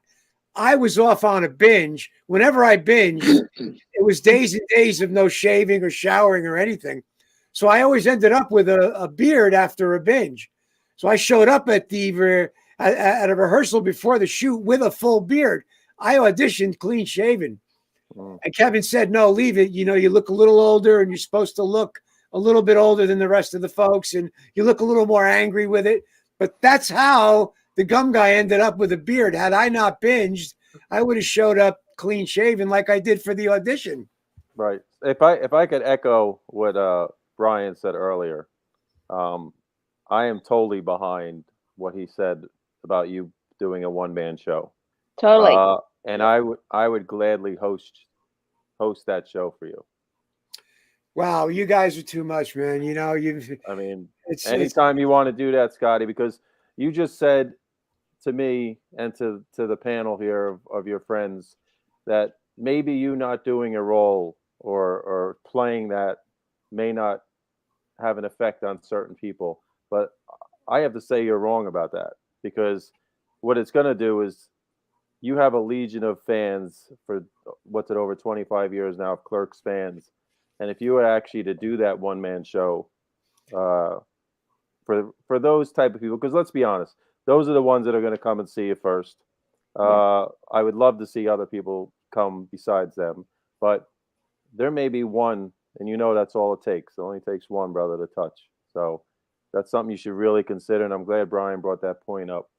I was off on a binge. Whenever I binged, it was days and days of no shaving or showering or anything. So I always ended up with a beard after a binge. So I showed up at a rehearsal before the shoot with a full beard. I auditioned clean shaven. And Kevin said, "No, leave it. You look a little older and you're supposed to look a little bit older than the rest of the folks. And you look a little more angry with it." But that's how the gum guy ended up with a beard. Had I not binged, I would have showed up clean shaven like I did for the audition. Right. If I could echo what Brian said earlier, I am totally behind what he said about you doing a one-man show. Totally. And I would gladly host that show for you. Wow, you guys are too much, man. I mean, anytime you want to do that, Scotty, because you just said to me and to the panel here of your friends that maybe you not doing a role or playing that may not have an effect on certain people. But I have to say you're wrong about that, because what it's going to do is you have a legion of fans for over 25 years now of Clerks fans. And if you were actually to do that one-man show for those type of people, because let's be honest, those are the ones that are going to come and see you first. I would love to see other people come besides them, but there may be one, and that's all it takes. It only takes one brother to touch. So that's something you should really consider, and I'm glad Brian brought that point up,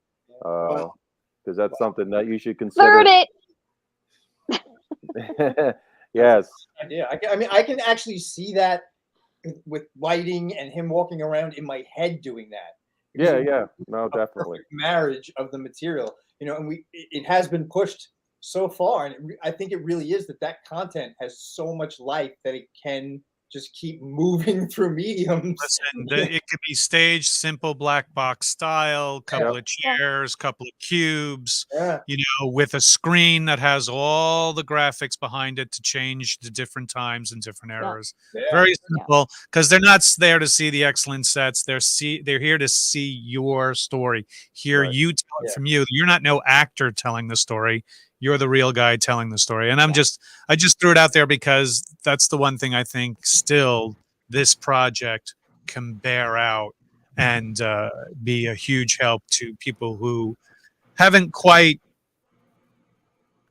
because that's something that you should consider. Learn it. Yes. Yeah, I mean, I can actually see that with lighting and him walking around in my head doing that. Yeah, no, definitely. Marriage of the material, and it has been pushed so far, and I think it really is that content has so much life that it can just keep moving through mediums. Listen, it could be staged, simple black box style, couple of chairs, couple of cubes, with a screen that has all the graphics behind it to change the different times and different eras. Very simple, because they're not there to see the excellent sets. They're here to see your story. Hear you tell it from you. You're not no actor telling the story. You're the real guy telling the story. And I just threw it out there because that's the one thing I think still this project can bear out and be a huge help to people who haven't quite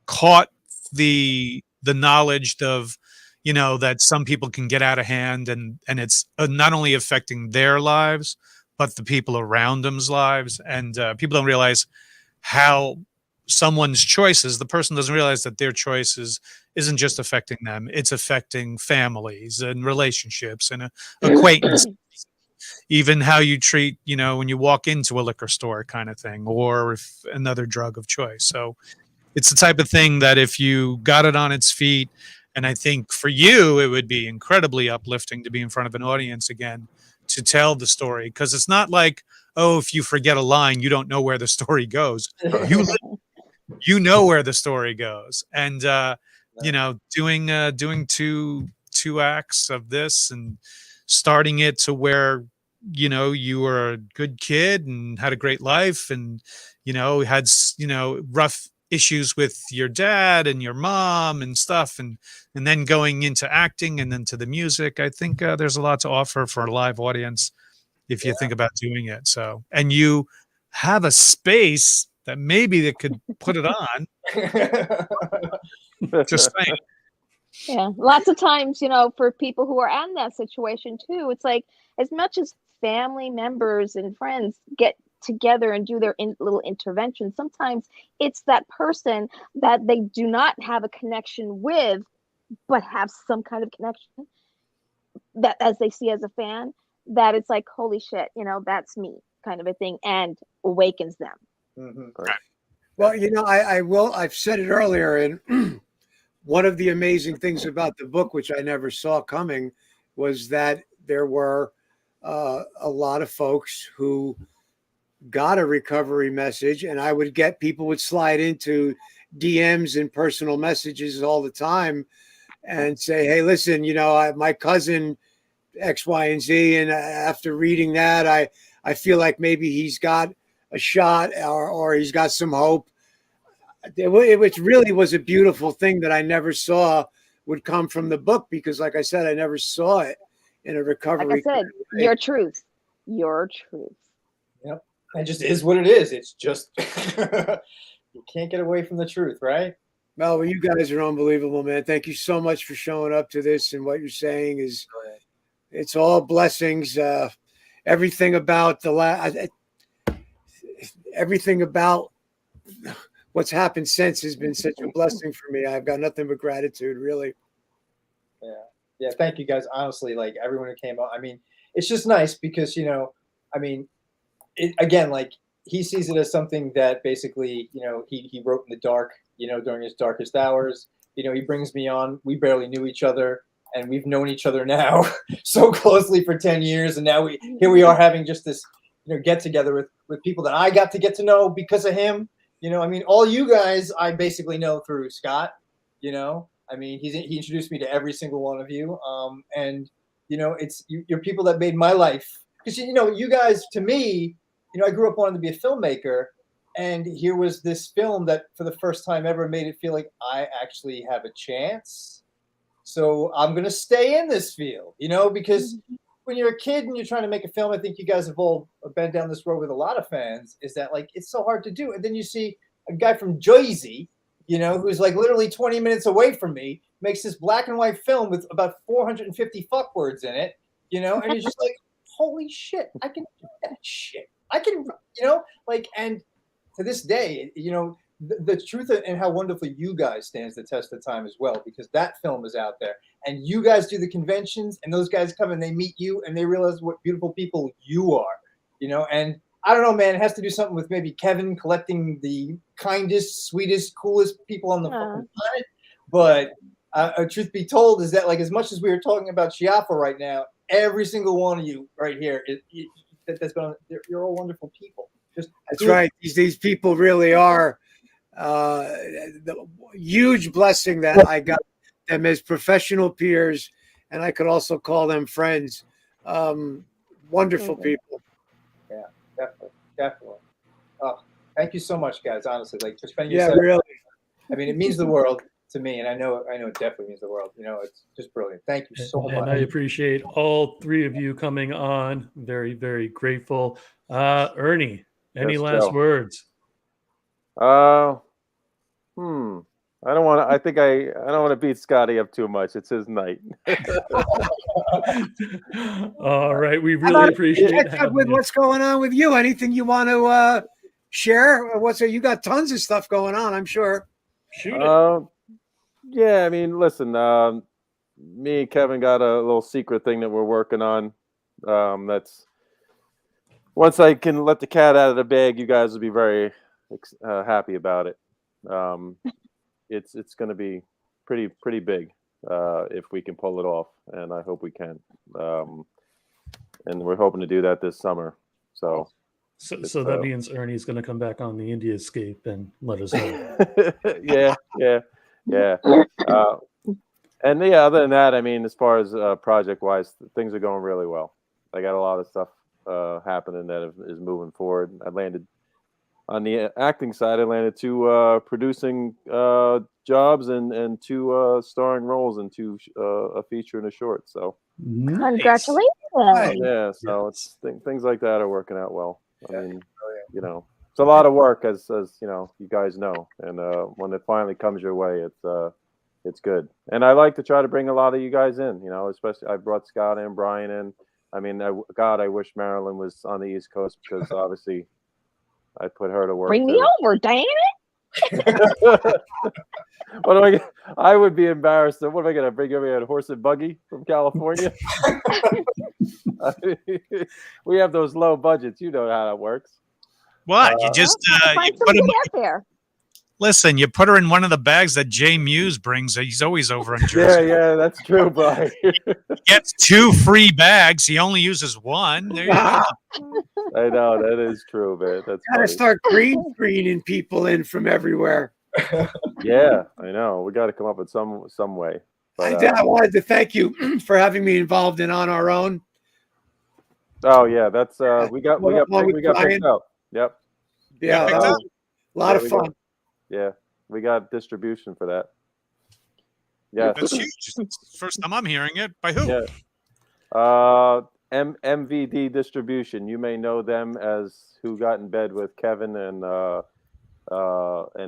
caught the knowledge of, that some people can get out of hand and it's not only affecting their lives, but the people around them's lives. And people don't realize how someone's choices, the person doesn't realize that their choices isn't just affecting them, it's affecting families and relationships and acquaintances. Even how you treat, when you walk into a liquor store kind of thing, or if another drug of choice. So it's the type of thing that if you got it on its feet And I think for you, it would be incredibly uplifting to be in front of an audience again to tell the story. Because it's not like, oh, if you forget a line, you don't know where the story goes. You know where the story goes. And, you know, doing two acts of this and starting it to where, you know, you were a good kid and had a great life and, you know, had, you know, rough issues with your dad and your mom and stuff, and then going into acting and then to the music. I think there's a lot to offer for a live audience if you think about doing it. So, and you have a space that maybe they could put it on. Just saying. Yeah, lots of times, you know, for people who are in that situation too, it's like as much as family members and friends get together and do their little intervention, sometimes it's that person that they do not have a connection with, but have some kind of connection that as they see as a fan, that it's like, holy shit, you know, that's me kind of a thing, and awakens them. Mhm. Well, you know, I've said it earlier, and one of the amazing things about the book, which I never saw coming, was that there were a lot of folks who got a recovery message, and I would get people would slide into DMs and personal messages all the time and say, hey, listen, you know, my cousin X, Y, and Z, and after reading that, I feel like maybe he's got a shot or he's got some hope. It really was a beautiful thing that I never saw would come from the book, because like I said, I never saw it in a recovery. Like I said, your truth. Yep. It just is what it is. It's just, you can't get away from the truth, right? Well, you guys are unbelievable, man. Thank you so much for showing up to this, and what you're saying is, it's all blessings. Everything about everything about what's happened since has been such a blessing for me. I've got nothing but gratitude, really. Yeah. Thank you guys. Honestly, like everyone who came out. I mean, it's just nice because, you know, I mean, again, like he sees it as something that basically, you know, he wrote in the dark, you know, during his darkest hours. You know, he brings me on. We barely knew each other, and we've known each other now so closely for 10 years. And now here we are having just this, you know, get together with people that I got to get to know because of him. You know, I mean, all you guys I basically know through Scott. You know, I mean, he introduced me to every single one of you. And you know, you're people that made my life, because you know, you guys, to me, you know, I grew up wanting to be a filmmaker, and here was this film that for the first time ever made it feel like I actually have a chance. So I'm going to stay in this field, you know, because when you're a kid and you're trying to make a film, I think you guys have all been down this road with a lot of fans, is that like, it's so hard to do. And then you see a guy from Jersey, you know, who's like literally 20 minutes away from me, makes this black and white film with about 450 fuck words in it, you know, and you're just like, holy shit, I can do that shit. I can, you know, like, and to this day, you know, the truth and how wonderfully you guys stands the test of time as well, because that film is out there and you guys do the conventions and those guys come and they meet you and they realize what beautiful people you are, you know. And I don't know, man, it has to do something with maybe Kevin collecting the kindest, sweetest, coolest people on the fucking planet. But truth be told is that, like, as much as we were talking about Schiaffo right now, every single one of you right here, you're all wonderful people. That's right. These people really are the huge blessing that I got them as professional peers, and I could also call them friends. Wonderful people. Yeah, definitely. Oh, thank you so much, guys. Honestly, like for spending your really. I mean, it means the world to me, and I know it definitely means the world. You know, it's just brilliant. Thank you so much. And I appreciate all three of you coming on. Very, very grateful. Ernie, any last words? I don't want to. I think I don't want to beat Scotty up too much. It's his night. All right, we really appreciate it. With what's going on with you? Anything you want to share? You got tons of stuff going on, I'm sure. Shoot it. Yeah, I mean, listen. Me and Kevin got a little secret thing that we're working on. That's once I can let the cat out of the bag, you guys will be very happy about it. It's going to be pretty big. if we can pull it off, and I hope we can. And we're hoping to do that this summer. So that means Ernie's going to come back on the India Escape and let us know. yeah. And other than that, I mean, as far as project-wise, things are going really well. I got a lot of stuff happening that is moving forward. I landed on the acting side. I landed 2 producing jobs and 2 starring roles and 2 a feature and a short. So congratulations! Yeah, so it's things like that are working out well. I mean, it's a lot of work, as you guys know, and when it finally comes your way, it's good. And I like to try to bring a lot of you guys in. Especially I brought Scott and Brian in. I mean, I wish Marilynn was on the East Coast, because obviously I put her to work. Bring me over, damn it! What am I would be embarrassed. What am I going to bring over a horse and buggy from California? We have those low budgets. You know how that works. What? You just you put him there. Listen, you put her in one of the bags that Jay Muse brings. He's always over in Jersey. Yeah, that's true, Brian. He gets 2 free bags. He only uses 1. There you go. I know, that is true, man. That's gotta start green screening people in from everywhere. Yeah, I know. We got to come up with some way. But, I wanted to thank you for having me involved in On Our Own. Oh yeah, that's we got picked up. Yep. Yeah, a lot of fun. We got distribution for that. Yeah, that's huge. First time I'm hearing it. By who? Yeah. MVD Distribution. You may know them as Who Got in Bed with Kevin and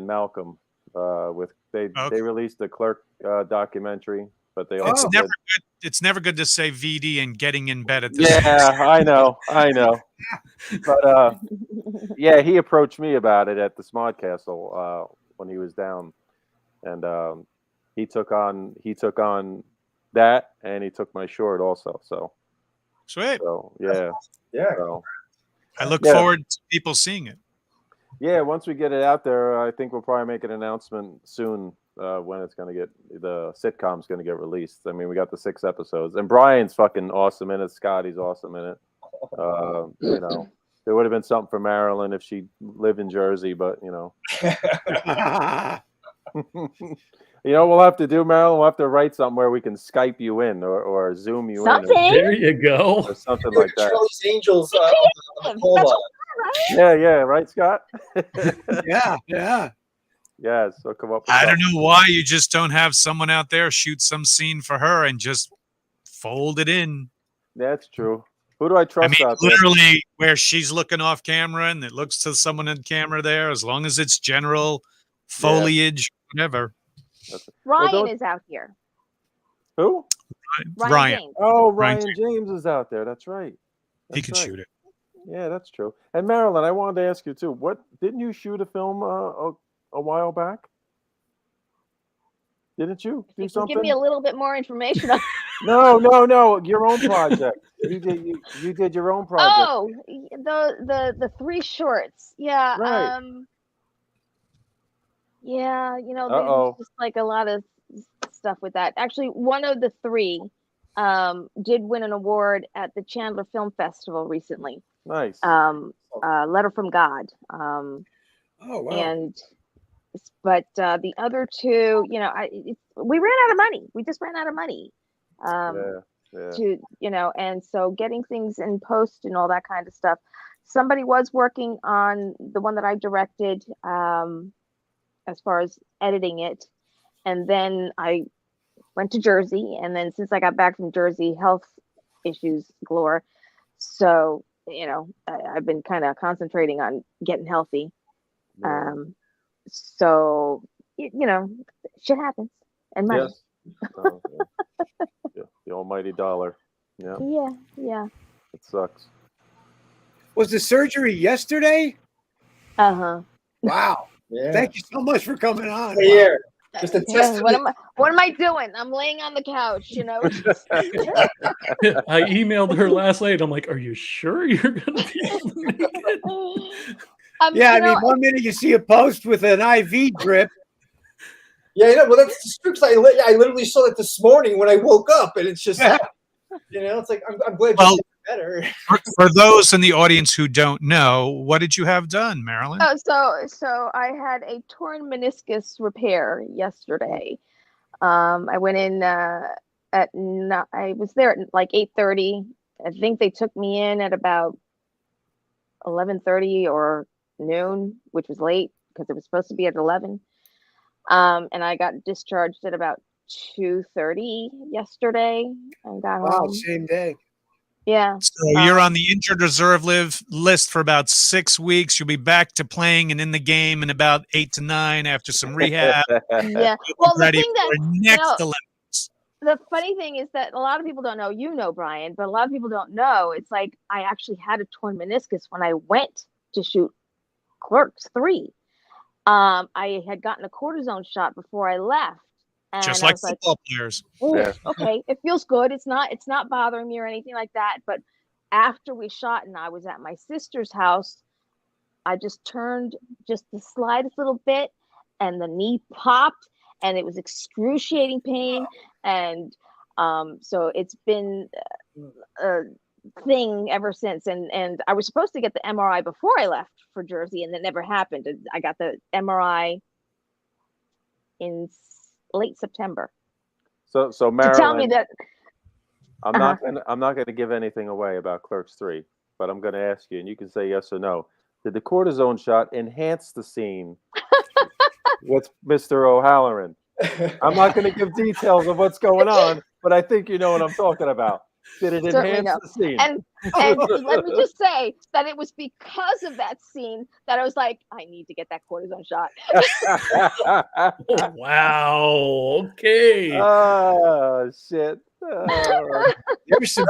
Malcolm. They released the Clerk documentary, but they also it's never good to say VD and getting in bed at this. Yeah, I know. But yeah, he approached me about it at the Smod Castle when he was down, and he took on that, and he took my short also. So sweet. So yeah. So, I look forward to people seeing it. Yeah, once we get it out there, I think we'll probably make an announcement soon when it's going to get, the sitcom's going to get released. I mean, we got the 6 episodes, and Brian's fucking awesome in it. Scotty's awesome in it. There would have been something for Marilynn if she lived in Jersey, but we'll have to do, Marilynn. We'll have to write something where we can Skype you in or Zoom you in. There you go. Or something like that. Charlie's Angels. Yeah, right, Scott? Yeah. Yeah, so come up with I don't know why you just don't have someone out there shoot some scene for her and just fold it in. That's true. Who do I trust out there? Literally where she's looking off camera and it looks to someone in camera there, as long as it's general foliage, whatever. Ryan is out here. Who? Ryan. James. Oh, Ryan James is out there. That's right. He could shoot it. Yeah, that's true. And Marilynn, I wanted to ask you too. Didn't you shoot a film a while back? Didn't you do something? Give me a little bit more information. No. Your own project. You did your own project. Oh, the 3 shorts. Yeah. Right. Yeah. There's just like a lot of stuff with that. Actually, one of the 3 did win an award at the Chandler Film Festival recently. Nice. Letter from God. Oh wow. But the other 2, we ran out of money. We just ran out of money. To and so getting things in post and all that kind of stuff. Somebody was working on the one that I directed, as far as editing it, and then I went to Jersey, and then since I got back from Jersey, health issues galore. So I've been kind of concentrating on getting healthy. Yeah. So shit happens, and money. Yes. The almighty dollar. Yeah. Yeah. It sucks. Was the surgery yesterday? Uh-huh. Wow. Yeah. Thank you so much for coming on. Here. Just a test. What am I doing? I'm laying on the couch, I emailed her last night. I'm like, are you sure you're going to be able to make it? Yeah, I mean, one minute you see a post with an IV drip. Yeah, I know. Well, that's true. I literally saw it this morning when I woke up, and it's just, it's like I'm glad Well, you did better. For those in the audience who don't know, what did you have done, Marilynn? Oh, so I had a torn meniscus repair yesterday. I went in I was there at like 8:30. I think they took me in at about 11:30 or noon, which was late because it was supposed to be at 11. And I got discharged at about 2:30 yesterday. I got home. Same day. Yeah. So you're on the injured reserve list for about 6 weeks. You'll be back to playing and in the game in about 8 to 9 after some rehab. Yeah. Well, the Ready thing that for next Olympics. the funny thing is that a lot of people don't know, Brian, but a lot of people don't know. It's like I actually had a torn meniscus when I went to shoot Clerks 3. I had gotten a cortisone shot before I left. And Just I like was like, football players. "Ooh, okay, it feels good. It's not bothering me or anything like that." But after we shot and I was at my sister's house, I just turned just the slightest little bit and the knee popped and it was excruciating pain. And so it's been a thing ever since. And I was supposed to get the MRI before I left for Jersey, and that never happened. I got the MRI in late September. So Marilynn, to tell me that I'm not gonna give anything away about Clerks 3, but I'm gonna ask you, and you can say yes or no. Did the cortisone shot enhance the scene with Mr. O'Halloran? I'm not gonna give details of what's going on, but I think you know what I'm talking about. Did it enhance the scene? And let me just say that it was because of that scene that I was like, I need to get that cortisone shot. Oh, wow. Okay. Oh shit. There's some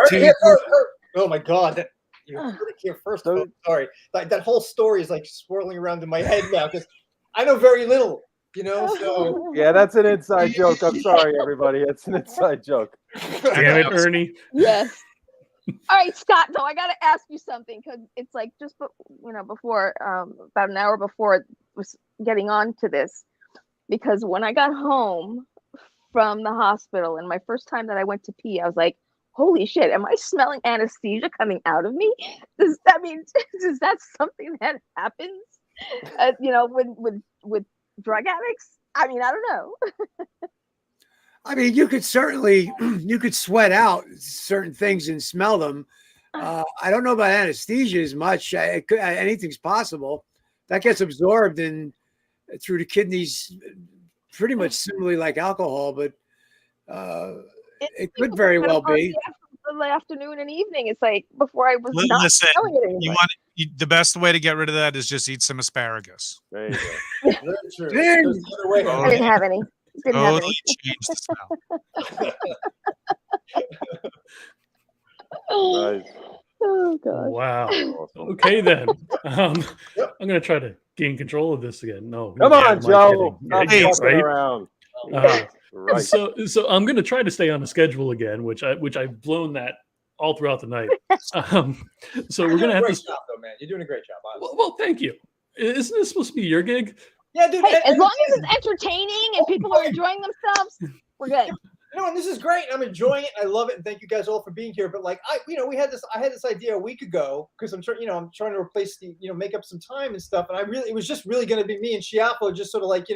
Oh my god. You heard it here first. Oh, sorry. Like that whole story is like swirling around in my head now because I know very little. So yeah, that's an inside joke. I'm sorry, everybody. It's an inside joke. Damn it, Ernie. Yes. All right, Scott, though, I got to ask you something because it's like just, before, about an hour before it was getting on to this, because when I got home from the hospital and my first time that I went to pee, I was like, holy shit, am I smelling anesthesia coming out of me? Does that mean, is that something that happens, with drug addicts? I mean, I don't know. I mean, you could certainly, you could sweat out certain things and smell them. I don't know about anesthesia as much. Anything's possible. That gets absorbed through the kidneys pretty much similarly like alcohol, but it could very well be. The afternoon and evening, it's like before I was not Listen, smelling it anymore. The best way to get rid of that is just eat some asparagus. There you go. Very true. There's another way. I didn't have any. Totally change the smell. Nice. Oh god. Wow. Okay then. I'm gonna try to gain control of this again. No. Come on, Joe. Stop fucking around. Right. So I'm gonna try to stay on the schedule again, which I've blown that all throughout the night. So we're gonna have to. Job, though, man. You're doing a great job. Well, thank you. Isn't this supposed to be your gig? Yeah, dude. Hey, as long as it's entertaining and people are enjoying themselves, we're good. And this is great. I'm enjoying it. I love it, and thank you guys all for being here. But like, I had this idea a week ago because I'm trying to replace the, make up some time and stuff. And it was just really going to be me and Schiaffo just sort of like,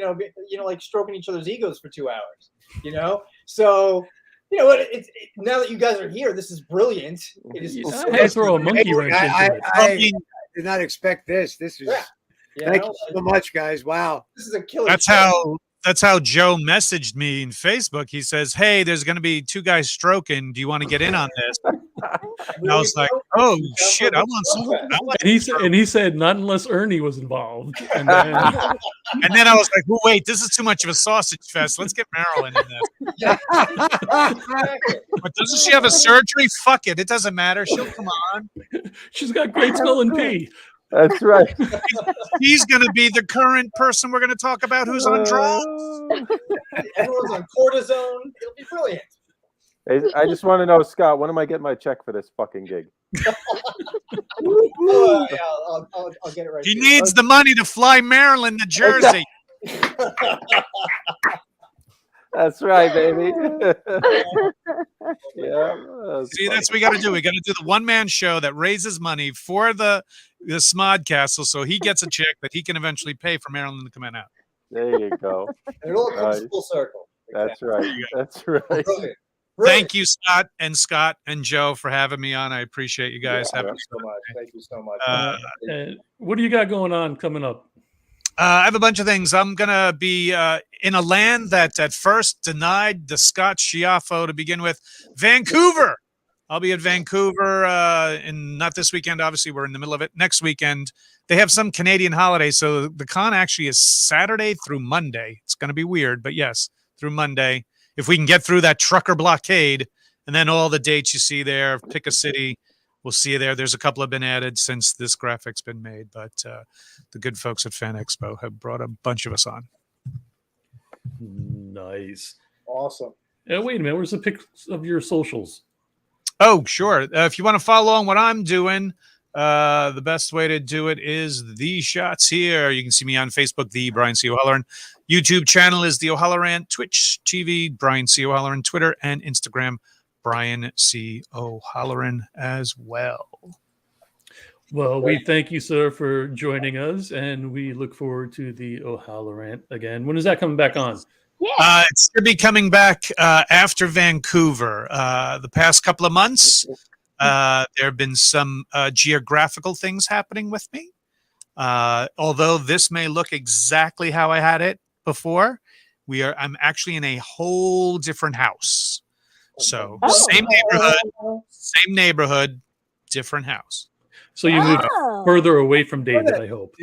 like stroking each other's egos for 2 hours, So, now that you guys are here, this is brilliant. It is. I had to throw a monkey wrench into it. I did not expect this. This is. Thank you so much, guys. Wow. This is a killer. That's how Joe messaged me in Facebook. He says, "Hey, there's going to be 2 guys stroking. Do you want to get in on this?" And I was like, "Oh shit, I want some." And he said, "Not unless Ernie was involved." And then I was like, "Oh wait, this is too much of a sausage fest. Let's get Marilynn in this." But doesn't she have a surgery? Fuck it, it doesn't matter. She'll come on. She's got great smelling pee. That's right. He's going to be the current person we're going to talk about who's on drugs. Everyone's on cortisone. It'll be brilliant. Hey, I just want to know, Scott, when am I getting my check for this fucking gig? I'll get it right. He needs the money to fly Marilynn to Jersey. That's right, baby. Yeah. See, that's what we got to do. We got to do the one-man show that raises money for the Smod Castle, so he gets a check that he can eventually pay for Marilynn to come out. There you go. And it all comes Nice. full circle. That's right. That's right. Brilliant. Thank you, Scott and Joe, for having me on. I appreciate you guys having Thank me. you so much. Thank you so much. And what do you got going on coming up? I have a bunch of things. I'm going to be in a land that at first denied the Scott Schiaffo to begin with, Vancouver. I'll be at Vancouver in not this weekend. Obviously, we're in the middle of it. Next weekend, they have some Canadian holiday. So the con actually is Saturday through Monday. It's going to be weird, but yes, through Monday. If we can get through that trucker blockade, and then all the dates you see there, pick a city, we'll see you there. There's a couple have been added since this graphic's been made, but the good folks at Fan Expo have brought a bunch of us on. Nice. Awesome. Wait a minute. Where's the pics of your socials? Oh, sure. If you want to follow along what I'm doing, the best way to do it is these shots here. You can see me on Facebook, the Brian C. O'Halloran. YouTube channel is the O'Halloran. Twitch TV, Brian C. O'Halloran. Twitter and Instagram, Brian C. O'Halloran as well. Well, we thank you, sir, for joining us, and we look forward to the O'Halloran again. When is that coming back on? Yeah. It's going to be coming back after Vancouver. The past couple of months, there have been some geographical things happening with me. Although this may look exactly how I had it before, I'm actually in a whole different house. So same neighborhood, different house. So you moved further away from David, I hope.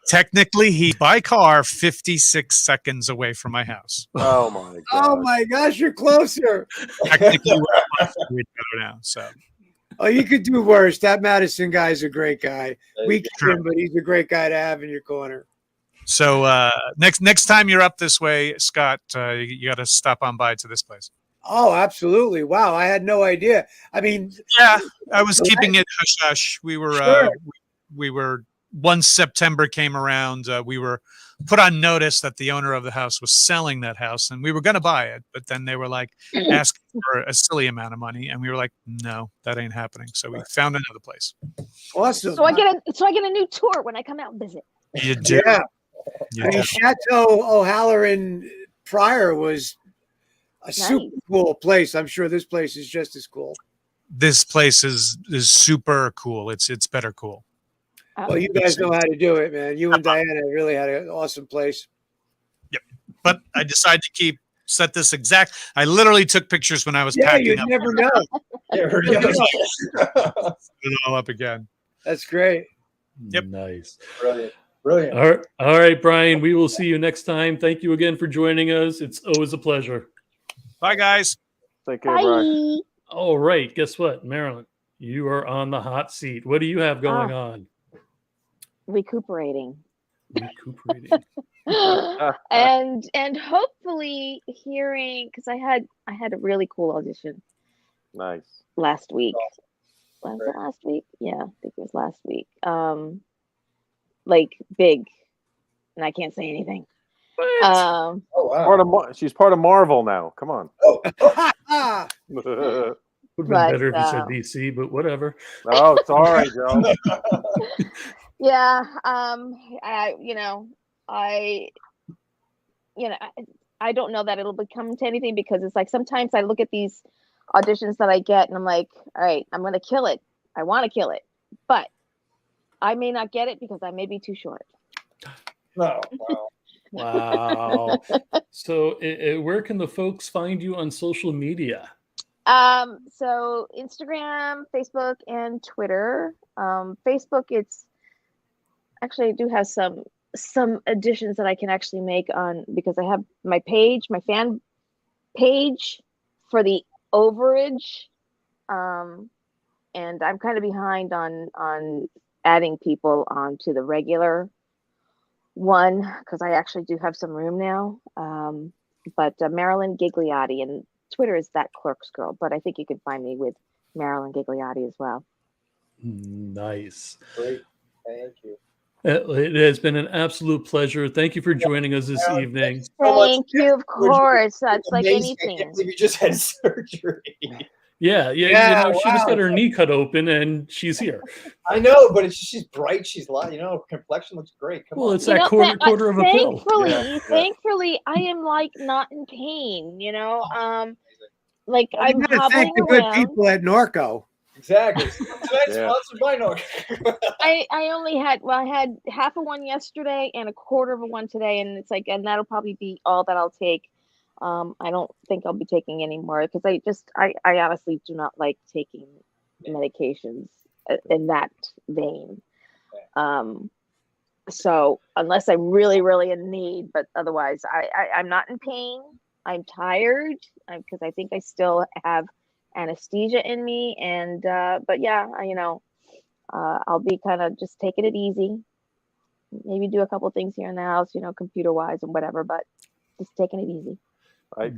Technically, he's by car 56 seconds away from my house. Oh my god! Oh my gosh, you're closer. Technically, we're each other now. So, Oh, you could do worse. That Madison guy's a great guy. Weak True. him, but he's a great guy to have in your corner. so next time you're up this way, Scott, you got to stop on by to this place. Oh, absolutely. Wow, I had no idea. I mean, Yeah, I was keeping it hush hush. We were Sure. we were once September came around, we were put on notice that the owner of the house was selling that house, and we were going to buy it, but then they were like asking for a silly amount of money, and we were like, no, that ain't happening. So we found another place. awesome. So I get a new tour when I come out and visit. You do. Yeah. You I mean, do. Chateau O'Halloran prior was a super cool place. I'm sure this place is just as cool. This place is super cool. It's better cool. Well, you guys know how to do it, man. You and Diana really had an awesome place. But I decided to set this exact. I literally took pictures when I was Yeah, packing you'd up. never know. Put it all up again. That's great. Yep. Nice. Brilliant. Brilliant. All right, Brian. We will see you next time. Thank you again for joining us. It's always a pleasure. Bye, guys. Take care, Brian. Bye. All right. Guess what, Marilynn? You are on the hot seat. What do you have going on? Recuperating. Recuperating. and hopefully hearing, because I had a really cool audition Nice. last week. Was it last week? Yeah, I think it was last week. Like big, and I can't say anything. Oh wow. She's part of Marvel now. Come on. Would have been But, better if you said DC, but whatever. Oh, it's all right, Joe. Yeah. I don't know that it'll become to anything, because it's like sometimes I look at these auditions that I get and I'm like, all right, I'm going to kill it. I want to kill it, but I may not get it because I may be too short. No. Wow. Wow. So where can the folks find you on social media? So Instagram, Facebook, and Twitter. Facebook, it's actually, I do have some additions that I can actually make on, because I have my page, my fan page for the overage. And I'm kind of behind on adding people onto the regular one, because I actually do have some room now. But Marilynn Ghigliotti, and Twitter is that Clerks girl, but I think you can find me with Marilynn Ghigliotti as well. Nice. Great. Thank you. It has been an absolute pleasure. Thank you for joining us this evening. Thank you, of course. That's like Amazing. I anything. can't believe you just had surgery. Yeah, Yeah, she just wow. got her knee cut open and she's here. I know, but she's bright. She's light. Complexion looks great. Come Well, on. it's that quarter of a pill. Thankfully, I am like not in pain. Like I'm You gotta hobbling thank the good around. people at Norco. Exactly. Tonight's sponsored by Norco. I only had I had half of one yesterday and a quarter of a one today, and it's like, and that'll probably be all that I'll take. I don't think I'll be taking any more because I honestly do not like taking medications in that vein. So unless I'm really, really in need, but otherwise I'm not in pain. I'm tired because I think I still have anesthesia in me, and but yeah, I'll be kind of just taking it easy. Maybe do a couple things here in the house, computer wise and whatever, but just taking it easy.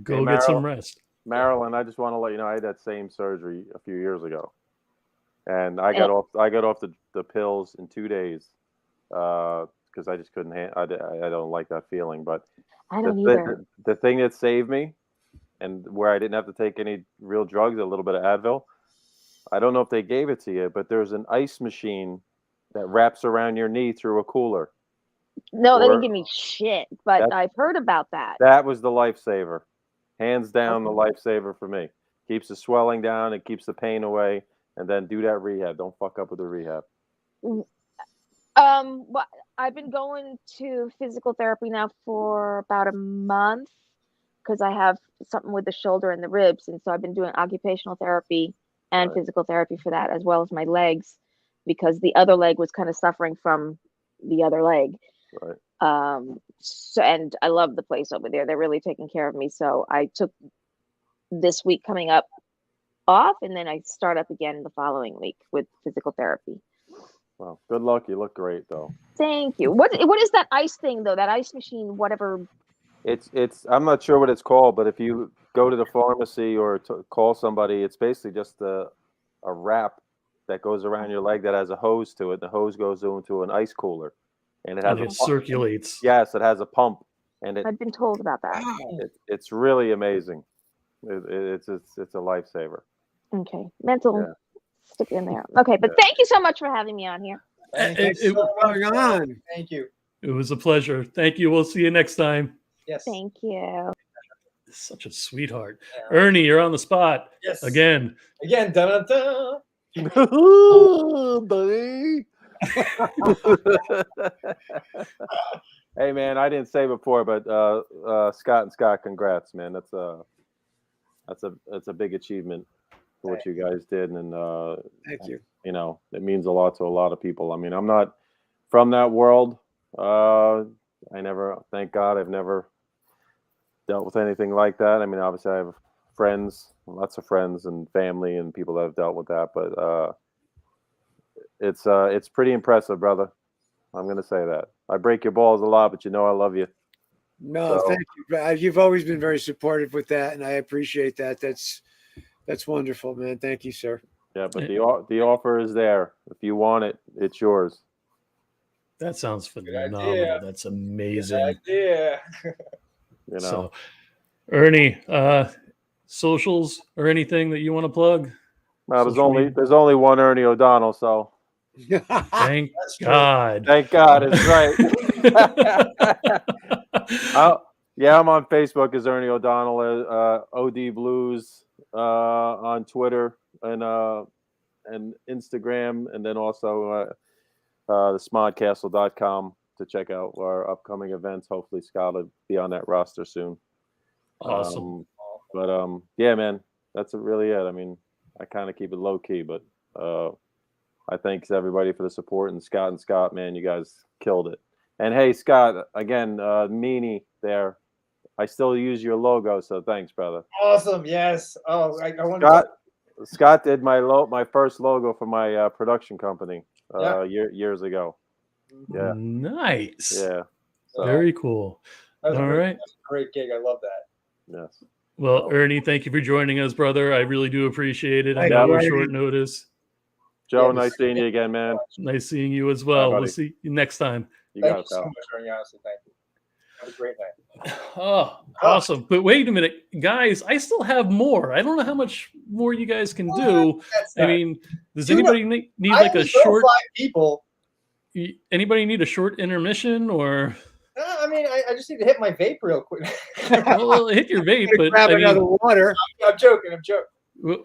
Go get some rest. Marilynn, I just want to let you know I had that same surgery a few years ago, and I got off the pills in 2 days because I just couldn't. I don't like that feeling, but I don't either. The thing that saved me, and where I didn't have to take any real drugs, a little bit of Advil. I don't know if they gave it to you, but there's an ice machine that wraps around your knee through a cooler. No, they didn't give me shit, but I've heard about that. That was the lifesaver. Hands down, the lifesaver for me. Keeps the swelling down, it keeps the pain away, and then do that rehab. Don't fuck up with the rehab. Well, I've been going to physical therapy now for about a month because I have something with the shoulder and the ribs, and so I've been doing occupational therapy and physical therapy for that, as well as my legs, because the other leg was kind of suffering from the other leg. Right. So, and I love the place over there. They're really taking care of me. So I took this week coming up off, and then I start up again the following week with physical therapy. Well, good luck. You look great, though. Thank you. What is that ice thing though? That ice machine, whatever. It's. I'm not sure what it's called, but if you go to the pharmacy or call somebody, it's basically just a wrap that goes around your leg that has a hose to it. The hose goes into an ice cooler, and it has it circulates. Yes, it has a pump, and I've been told about that. It's really amazing. It's a lifesaver. Okay, mental. Stick it in there. Okay, but thank you so much for having me on here. Thank you. It was a pleasure. Thank you. We'll see you next time. Yes. Thank you. Such a sweetheart. Ernie, you're on the spot. Yes. Again. Dun dun dun. Buddy. Hey man, I didn't say before, but Scott and Scott, congrats, man. That's a big achievement for what you guys did, and Thank you. It means a lot to a lot of people. I mean, I'm not from that world. Thank God, I've never dealt with anything like that. I mean, obviously, I have friends, lots of friends and family and people that have dealt with that, but it's pretty impressive, brother. I'm gonna say that. I break your balls a lot, but I love you. No, thank you. You've always been very supportive with that, and I appreciate that. That's wonderful, man. Thank you, sir. Yeah, but the offer is there. If you want it, it's yours. That sounds phenomenal. That's amazing. Yeah. So, Ernie, socials or anything that you want to plug? There's only one Ernie O'Donnell, so thank God. Thank God, it's right. I'm on Facebook as Ernie O'Donnell, OD Blues on Twitter and Instagram, and then also the smodcastle.com to check out our upcoming events. Hopefully Scott will be on that roster soon. Awesome. Yeah, man, that's really it. I mean, I kind of keep it low key, but I thanks everybody for the support, and Scott, man, you guys killed it. And hey, Scott, again, Meaney there. I still use your logo, so thanks, brother. Awesome. Yes. Oh, I want Scott did my first logo for my production company years ago. Yeah. Nice. Yeah. So, very cool. All right. That's a great gig. I love that. Yes. Well, Ernie, thank you for joining us, brother. I really do appreciate it. I know it was short notice. Joe, Yeah, nice seeing you again, man. Nice seeing you as well. buddy. We'll see you next time. You Thank got you it, so pal. much, Ernie. Honestly, thank you. Have a great night. Oh, awesome. But wait a minute, guys, I still have more. I don't know how much more you guys can do. That's I not- mean, does You know, anybody need I like a only know short 5 people. anybody need a short intermission or I mean, I just need to hit my vape real quick. well, hit your vape, but Grab I mean, another water. I'm joking. I'm joking. well,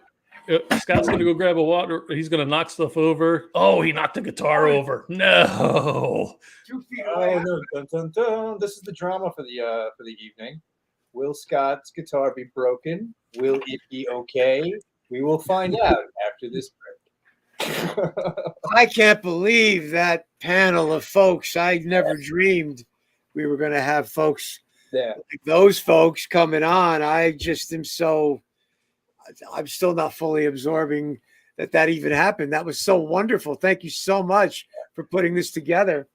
Scott's gonna go grab a water. He's gonna knock stuff over. Oh, he knocked the guitar over. No. 2 feet away. Oh, no. Dun, dun, dun. This is the drama for the evening. Will Scott's guitar be broken? Will it be okay? We will find out after this break. I can't believe that panel of folks. I never dreamed we were going to have folks Yeah. like those folks coming on. I'm still not fully absorbing that even happened. That was so wonderful. Thank you so much for putting this together.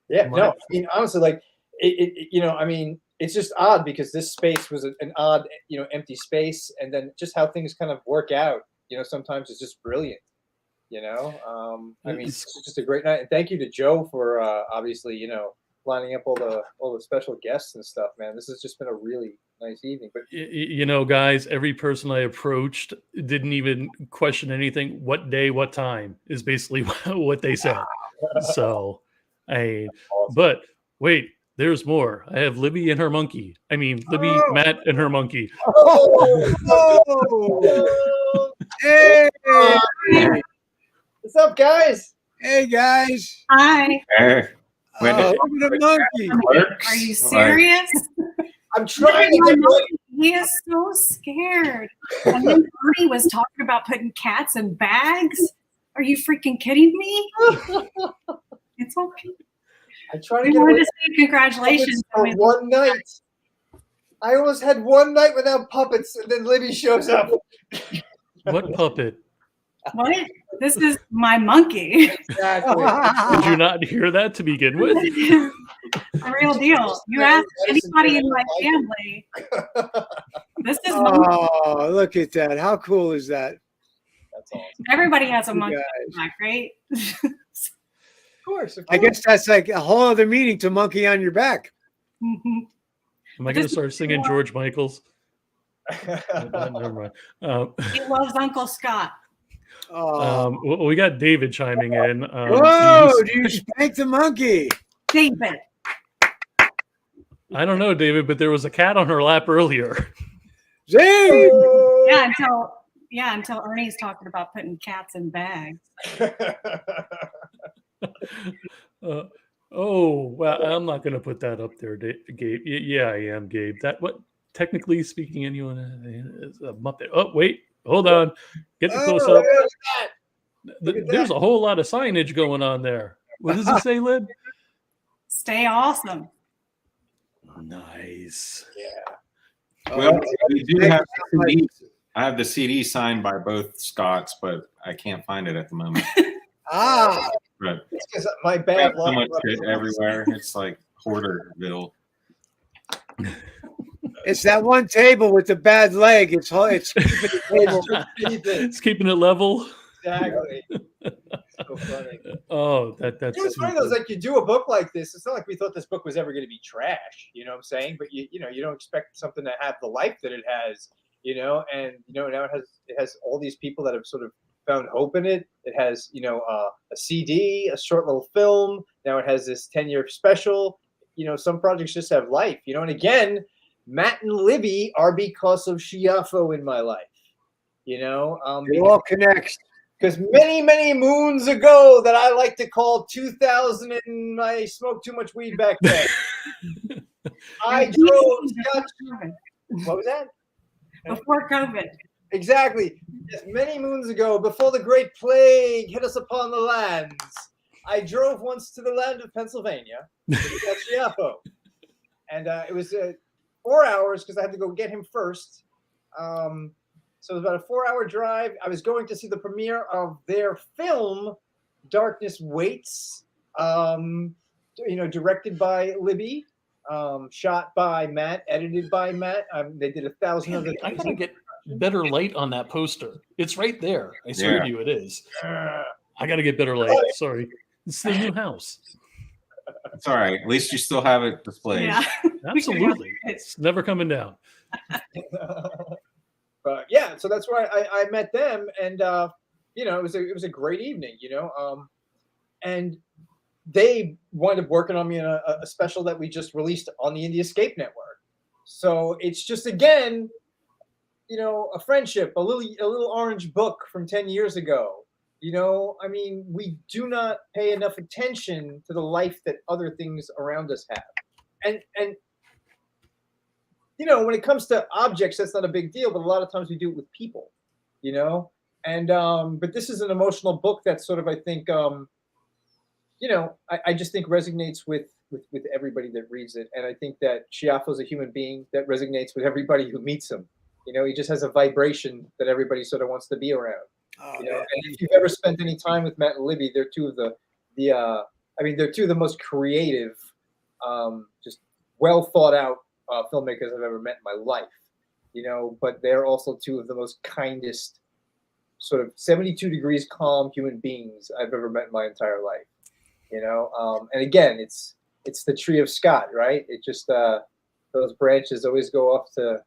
Yeah, no, I mean, honestly, like, I mean, it's just odd because this space was an odd, empty space. And then just how things kind of work out, sometimes it's just brilliant, I mean, it's just a great night. And thank you to Joe for obviously, lining up all the special guests and stuff, man. This has just been a really nice evening. But guys, every person I approached didn't even question anything. What day, what time is basically what they said. So, awesome. But wait, there's more. I have Libby and her monkey. I mean, Libby, Matt, and her monkey. Hey, what's up, guys? hey, guys. Hi. Look at the monkey. Are you serious? I'm trying to get ready. He is so scared. And then Ernie was talking about putting cats in bags. Are you freaking kidding me? It's okay. I try to I get wanted away to say congratulations. for one night. I almost had one night without puppets, and then Libby shows up. What puppet? What? This is my monkey. Exactly. Did you not hear that to begin with? A real deal. You ask anybody in my family. This is Oh, look at that. How cool is that? That's awesome. everybody has a You monkey guys. on their back, right? Of course. I guess that's like a whole other meaning to monkey on your back. Mhm. Am I going to start singing George Michael's? Never mind. He loves Uncle Scott. Oh, Well, we got David chiming in. whoa! Do you spank the monkey? David. I don't know, David, but there was a cat on her lap earlier. Zing! Yeah, until Ernie's talking about putting cats in bags. Well, I'm not going to put that up there, Gabe. Yeah, I am, Gabe. That what? Technically speaking, anyone is a Muppet. Oh, wait, hold on. Get the close up. There's a whole lot of signage going on there. What does it say, Lib? Stay awesome. Nice. Yeah. Well, we do have the CD. I have the CD signed by both Scotts, but I can't find it at the moment. But It's because my I bad have so luck. much shit everywhere. It's like Hoarderville. It's that one table with the bad leg. It's keeping the table. It's keeping it level. Exactly. So funny. Oh, that's It's funny though, like you do a book like this. It's not like we thought this book was ever going to be trash. You know what I'm saying? But you don't expect something to have the life that it has. Now it has all these people that have sort of found hope in it. It has a CD, a short little film. Now it has this 10-year special. Some projects just have life. And again, Matt and Libby are because of Schiaffo in my life. It all connects. Because many, many moons ago, that I like to call 2000, and I smoked too much weed back then. I drove. What was that? Before COVID. Exactly. Yes, many moons ago, before the Great Plague hit us upon the lands, I drove once to the land of Pennsylvania to Schiaffo. And it was 4 hours because I had to go get him first. So it was about a 4-hour drive. I was going to see the premiere of their film, Darkness Waits, directed by Libby, shot by Matt, edited by Matt. They did 1,000 other things. I gotta get better light on that poster. It's right there. I swear Yeah. to you, it is. I got to get better light. Sorry. It's the new house. It's all right. At least you still have it displayed. Yeah. Absolutely. It's never coming down. But yeah, so that's where I met them, and you know, it was a great evening, you know, and they wound up working on me in a special that we just released on the Indie Escape Network. So it's just, again, you know, a friendship, a little orange book from 10 years ago. You know, I mean, we do not pay enough attention to the life that other things around us have, and you know, when it comes to objects, that's not a big deal, but a lot of times we do it with people, you know? And, but this is an emotional book that sort of, I think, you know, I just think resonates with everybody that reads it. And I think that Schiaffo is a human being that resonates with everybody who meets him. You know, he just has a vibration that everybody sort of wants to be around. You know, and if you've ever spent any time with Matt and Libby, they're two of they're two of the most creative, just well thought out filmmakers I've ever met in my life, you know, but they're also two of the most kindest, sort of 72 degrees calm human beings I've ever met in my entire life, you know. And again, it's the tree of Scott, right? It just those branches always go off to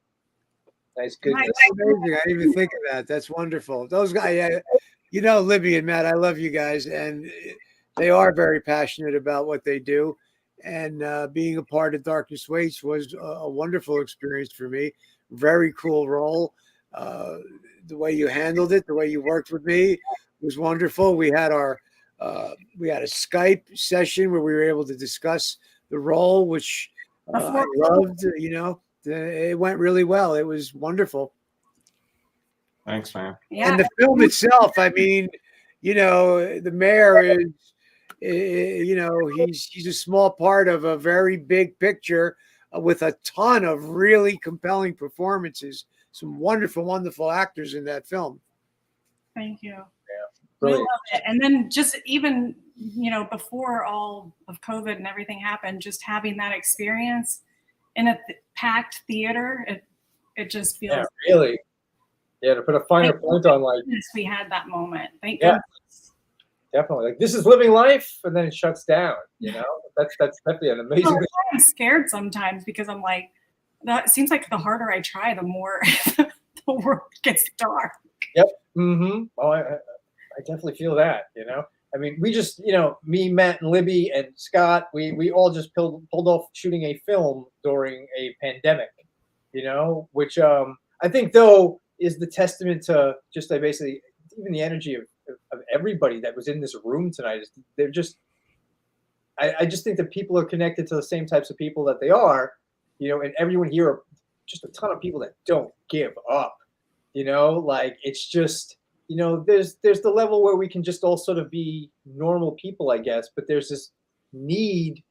nice goodness. That's amazing. I didn't even think of that. That's wonderful. Those guys, you know, Libby and Matt, I love you guys, and they are very passionate about what they do. And being a part of Darkness Waits was a wonderful experience for me. Very cool role. The way you handled it, the way you worked with me was wonderful. We had a Skype session where we were able to discuss the role, which I loved. You know, it went really well. It was wonderful. Thanks, man. Yeah. And the film itself, I mean, you know, the mayor is. You know, he's a small part of a very big picture with a ton of really compelling performances. Some wonderful, wonderful actors in that film. Thank you. Yeah, We brilliant. love it. And then just even, you know, before all of COVID and everything happened, just having that experience in a packed theater, it just feels. Yeah, really. Yeah, to put a finer point on, like, we had that moment. Thank Yeah. goodness. definitely, like, this is living life, and then it shuts down. You know, that's definitely an amazing. I'm scared sometimes because I'm like, that seems like the harder I try, the more the world gets dark. Yep. Mm-hmm. Oh, I definitely feel that. You know, I mean, we just, you know, me, Matt, and Libby, and Scott, we all just pulled off shooting a film during a pandemic. You know, which I think though is the testament to just basically even the energy of everybody that was in this room tonight. They're just, I just think that people are connected to the same types of people that they are, you know, and everyone here are just a ton of people that don't give up, you know, like it's just, you know, there's the level where we can just all sort of be normal people, I guess, but there's this need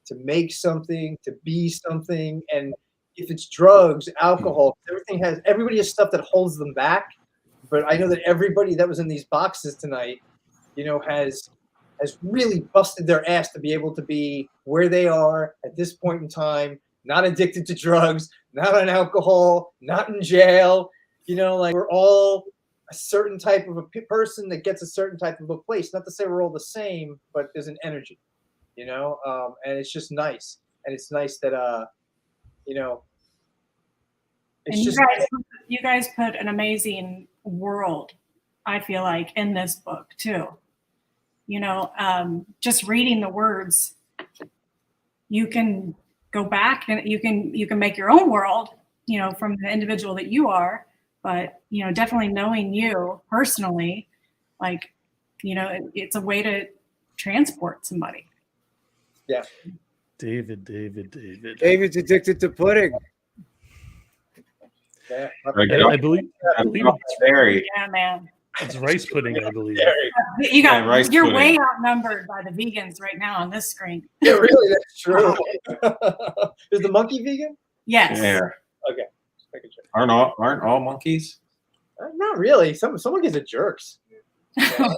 to make something, to be something. And if it's drugs, alcohol, everybody has stuff that holds them back. But I know that everybody that was in these boxes tonight, you know, has really busted their ass to be able to be where they are at this point in time, not addicted to drugs, not on alcohol, not in jail. You know, like we're all a certain type of a person that gets a certain type of a place. Not to say we're all the same, but there's an energy, you know, and it's just nice. And it's nice that, you know, it's And just you guys put an amazing world, I feel like, in this book too. You know, just reading the words, you can go back and you can make your own world, you know, from the individual that you are. But, you know, definitely knowing you personally, like, you know, it's a way to transport somebody. Yeah. David. David's addicted to pudding. Yeah. I believe Very. Yeah, man. it's rice pudding, I believe. You got, Yeah, rice you're pudding. way outnumbered by the vegans right now on this screen. Yeah, really, that's true. Is the monkey vegan? Yes. Yeah. Okay. Just making sure. Aren't all monkeys? Not really. Some monkeys are jerks. Yeah. Some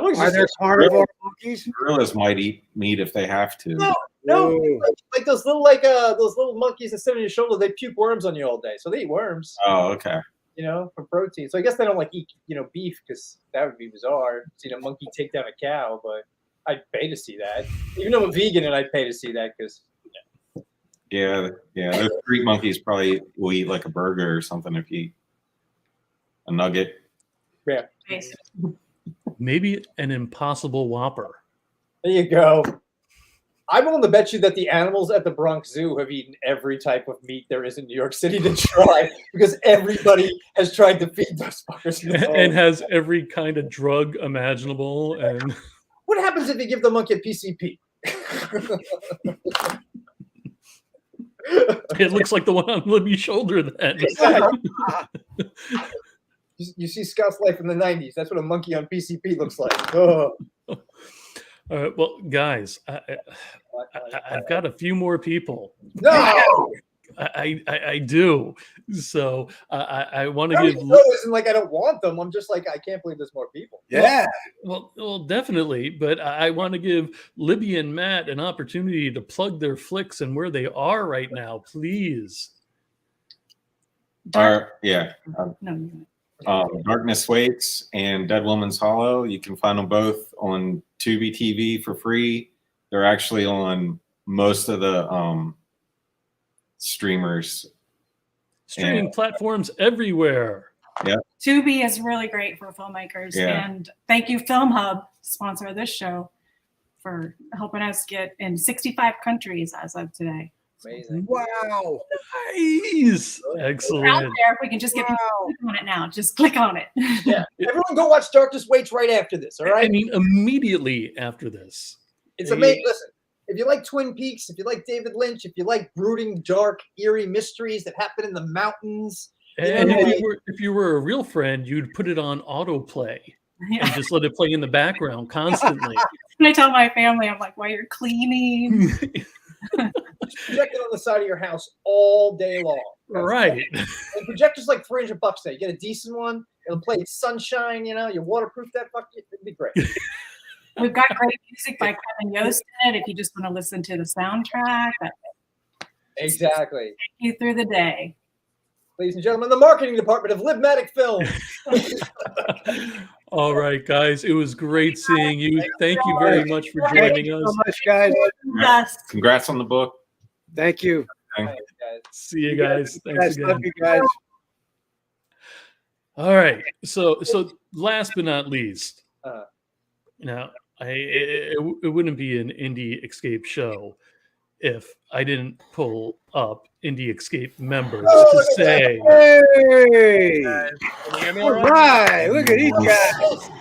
monkeys Are are there just- carnivore monkeys? Gorillas might eat meat if they have to. No, Ooh. like those little monkeys that sit on your shoulder. They puke worms on you all day, so they eat worms. Oh, okay. you know, for protein. So I guess they don't like eat, you know, beef because that would be bizarre. Seeing a monkey take down a cow, but I'd pay to see that. Even though I'm a vegan, and I'd pay to see that because. Yeah. Those street monkeys probably will eat like a burger or something if you eat a nugget. Yeah. Maybe an Impossible Whopper. There you go. I'm willing to bet you that the animals at the Bronx Zoo have eaten every type of meat there is in New York City to try because everybody has tried to feed those fuckers. And has every kind of drug imaginable. And what happens if you give the monkey a PCP? It looks like the one on Libby's shoulder then. You see Scott's Life in the 90s. That's what a monkey on PCP looks like. Oh. All right, well, guys, I've got a few more people. No! I do. So I want to give. No, isn't like I don't want them. I'm just like I can't believe there's more people. Yeah. Well, definitely. But I want to give Libby and Matt an opportunity to plug their flicks and where they are right now, please. Darkness Waits and Dead Woman's Hollow. You can find them both on Tubi TV for free. They're actually on most of the streaming platforms everywhere. Yeah. Tubi is really great for filmmakers. Yeah. And thank you, Film Hub, sponsor of this show, for helping us get in 65 countries as of today. Amazing. Wow. Nice. Excellent. Out there, if we can just get people to click on it now. Just click on it. Yeah. Everyone go watch Darkness Waits right after this, all right? I mean, immediately after this. It's amazing. Listen, if you like Twin Peaks, if you like David Lynch, if you like brooding, dark, eerie mysteries that happen in the mountains. And if you were a real friend, you'd put it on autoplay and just let it play in the background constantly. And I tell my family, I'm like, while you're cleaning. Project it on the side of your house all day long. Right. And projector's like $300 now. You get a decent one. It'll play sunshine, you know, you waterproof that fuck. It'd be great. We've got great music by Kevin Yost in it. If you just want to listen to the soundtrack. Exactly. Take you through the day. Ladies and gentlemen, the marketing department of Libmatic Film. All right, guys. It was great seeing you. Thank you very much for joining us. Thank you so much, guys. Yes. Congrats on the book. Thank you. Thanks, guys. See you guys. Thanks again. Love you guys. All right. So last but not least, now it wouldn't be an Indie Escape show if I didn't pull up Indie Escape members to say, hey, all right, look at these guys.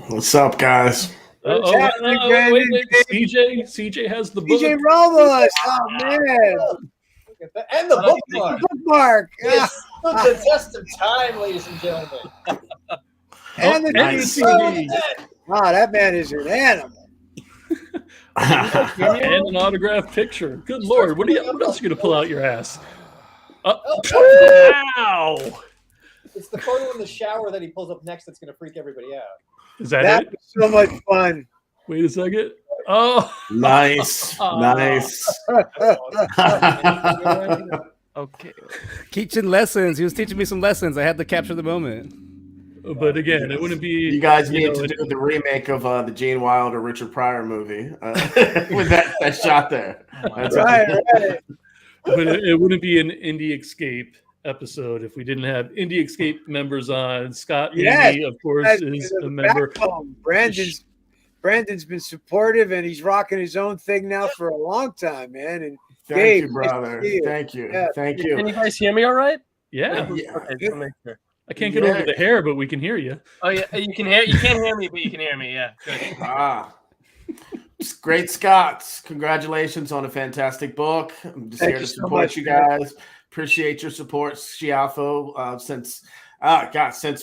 What's up, guys? wait, CJ has the book. CJ Robles. Oh man. And the bookmark. Bookmark. Yes. Stood the test of time, ladies and gentlemen. And the nice. DVD. Wow, that man is an animal. And an autographed picture. Good Lord. What else are you going to pull out your ass? Wow. It's the photo in the shower that he pulls up next that's going to freak everybody out. Is that That it? was so much fun. Wait a second. Oh. Nice. Nice. Okay. Teaching lessons. He was teaching me some lessons. I had to capture the moment. But again, it wouldn't be. You guys need to do the remake of the Gene Wilder Richard Pryor movie with that shot there. That's Right. But it wouldn't be an Indie Escape episode if we didn't have Indie Escape members on. Scott Meany, of course, is a member. Brandon's been supportive, and he's rocking his own thing now for a long time, man. And Thank Gabe, you, brother. Thank you. Yeah. Thank you. Can you guys hear me all right? Yeah. Okay, just make sure. I can't get over the hair, but we can hear you. Oh yeah, you can hear. You can't hear me, but you can hear me. Yeah. Good. Great Scots. Congratulations on a fantastic book. I'm just here to support you guys. Appreciate your support, Schiaffo. Since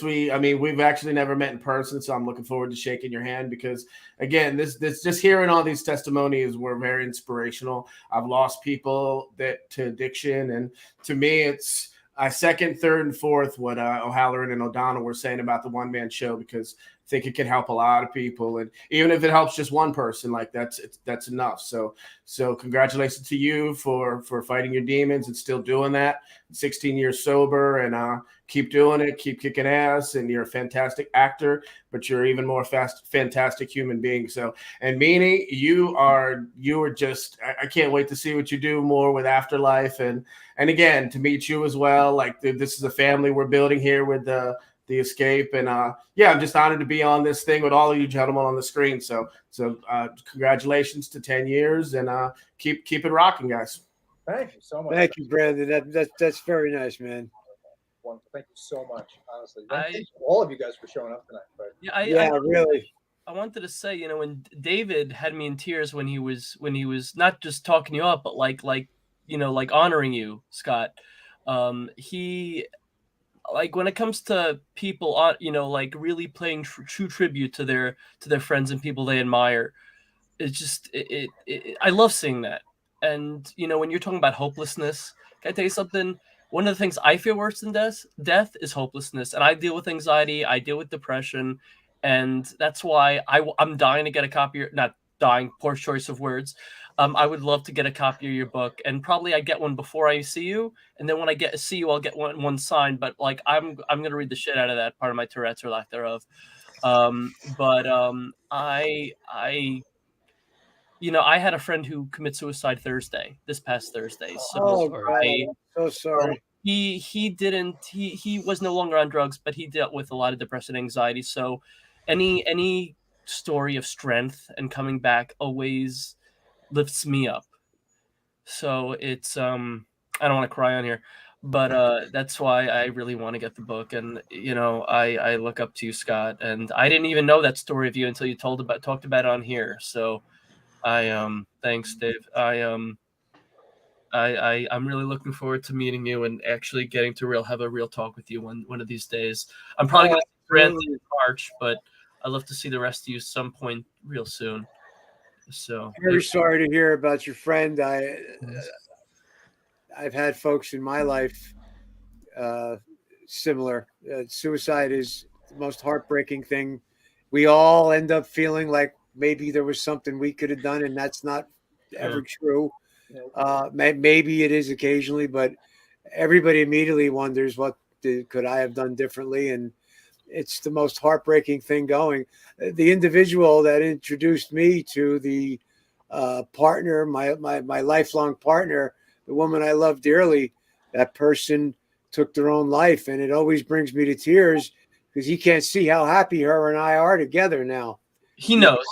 we've actually never met in person, so I'm looking forward to shaking your hand because, again, this just hearing all these testimonies were very inspirational. I've lost people to addiction, and to me, it's I second, third, and fourth what O'Halloran and O'Donnell were saying about the one-man show because I think it can help a lot of people, and even if it helps just one person, like that's enough. So congratulations to you for fighting your demons and still doing that. 16 years sober, and keep doing it, keep kicking ass, and you're a fantastic actor, but you're even more fantastic human being. So, and Meaney, you are just, I can't wait to see what you do more with Afterlife, and again, to meet you as well. Like, this is a family we're building here with the Escape, and yeah, I'm just honored to be on this thing with all of you gentlemen on the screen. So congratulations to 10 years, and keep it rocking, guys. Thank you so much. Thank you, Brandon. That's very nice, man. Wonderful. Thank you so much. Honestly, thank you, all of you guys for showing up tonight. But yeah, really. I wanted to say, you know, when David had me in tears when he was not just talking you up, but like you know, like honoring you, Scott. He, like, when it comes to people on, you know, like really paying true tribute to their friends and people they admire, it's just I love seeing that. And you know, when you're talking about hopelessness, can I tell you something? One of the things I fear worse than death is hopelessness. And I deal with anxiety, I deal with depression, and that's why I'm dying to get a copy. Not dying, poor choice of words. I would love to get a copy of your book, and probably I get one before I see you, and then when I get to see you, I'll get one signed. But like, I'm gonna read the shit out of that, part of my Tourette's or lack thereof. I you know, I had a friend who committed suicide this past Thursday. So I'm so sorry. He was no longer on drugs, but he dealt with a lot of depression and anxiety. So any story of strength and coming back always lifts me up. So it's I don't want to cry on here, but that's why I really want to get the book. And you know, I look up to you, Scott, and I didn't even know that story of you until you talked about it on here. So thanks, Dave. I'm really looking forward to meeting you and actually getting to have a real talk with you one of these days. I'm probably going to grant in March, but I'd love to see the rest of you some point real soon. So very sorry to hear about your friend. I've had folks in my life similar. Suicide is the most heartbreaking thing. We all end up feeling like maybe there was something we could have done, and that's not ever true. Maybe it is occasionally, but everybody immediately wonders, what could I have done differently? And it's the most heartbreaking thing going. The individual that introduced me to the partner, my lifelong partner, the woman I love dearly, that person took their own life, and it always brings me to tears because he can't see how happy her and I are together now. He knows.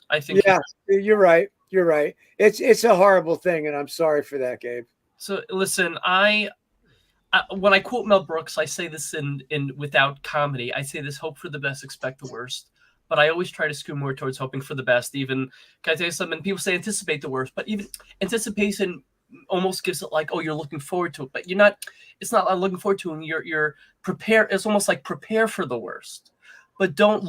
I think. Yeah, you're right. You're right. It's a horrible thing, and I'm sorry for that, Gabe. So listen, I when I quote Mel Brooks, I say this in without comedy. I say this: hope for the best, expect the worst. But I always try to skew more towards hoping for the best. Even, can I tell you something? People say anticipate the worst, but even anticipation almost gives it like, oh, you're looking forward to it, but you're not. It's not like looking forward to it. You're prepared. It's almost like prepare for the worst. But don't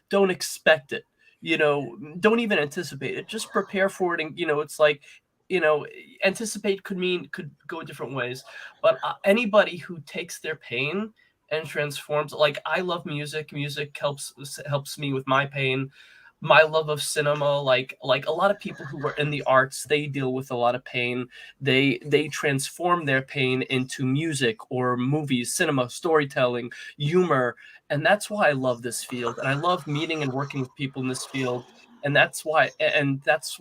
don't expect it. You know, don't even anticipate it. Just prepare for it. And, you know, it's like, you know, anticipate could go different ways. But anybody who takes their pain and transforms, like, I love music. Music helps me with my pain. My love of cinema, like a lot of people who are in the arts, they deal with a lot of pain. They transform their pain into music or movies, cinema, storytelling, humor. And that's why I love this field. And I love meeting and working with people in this field. And that's why it's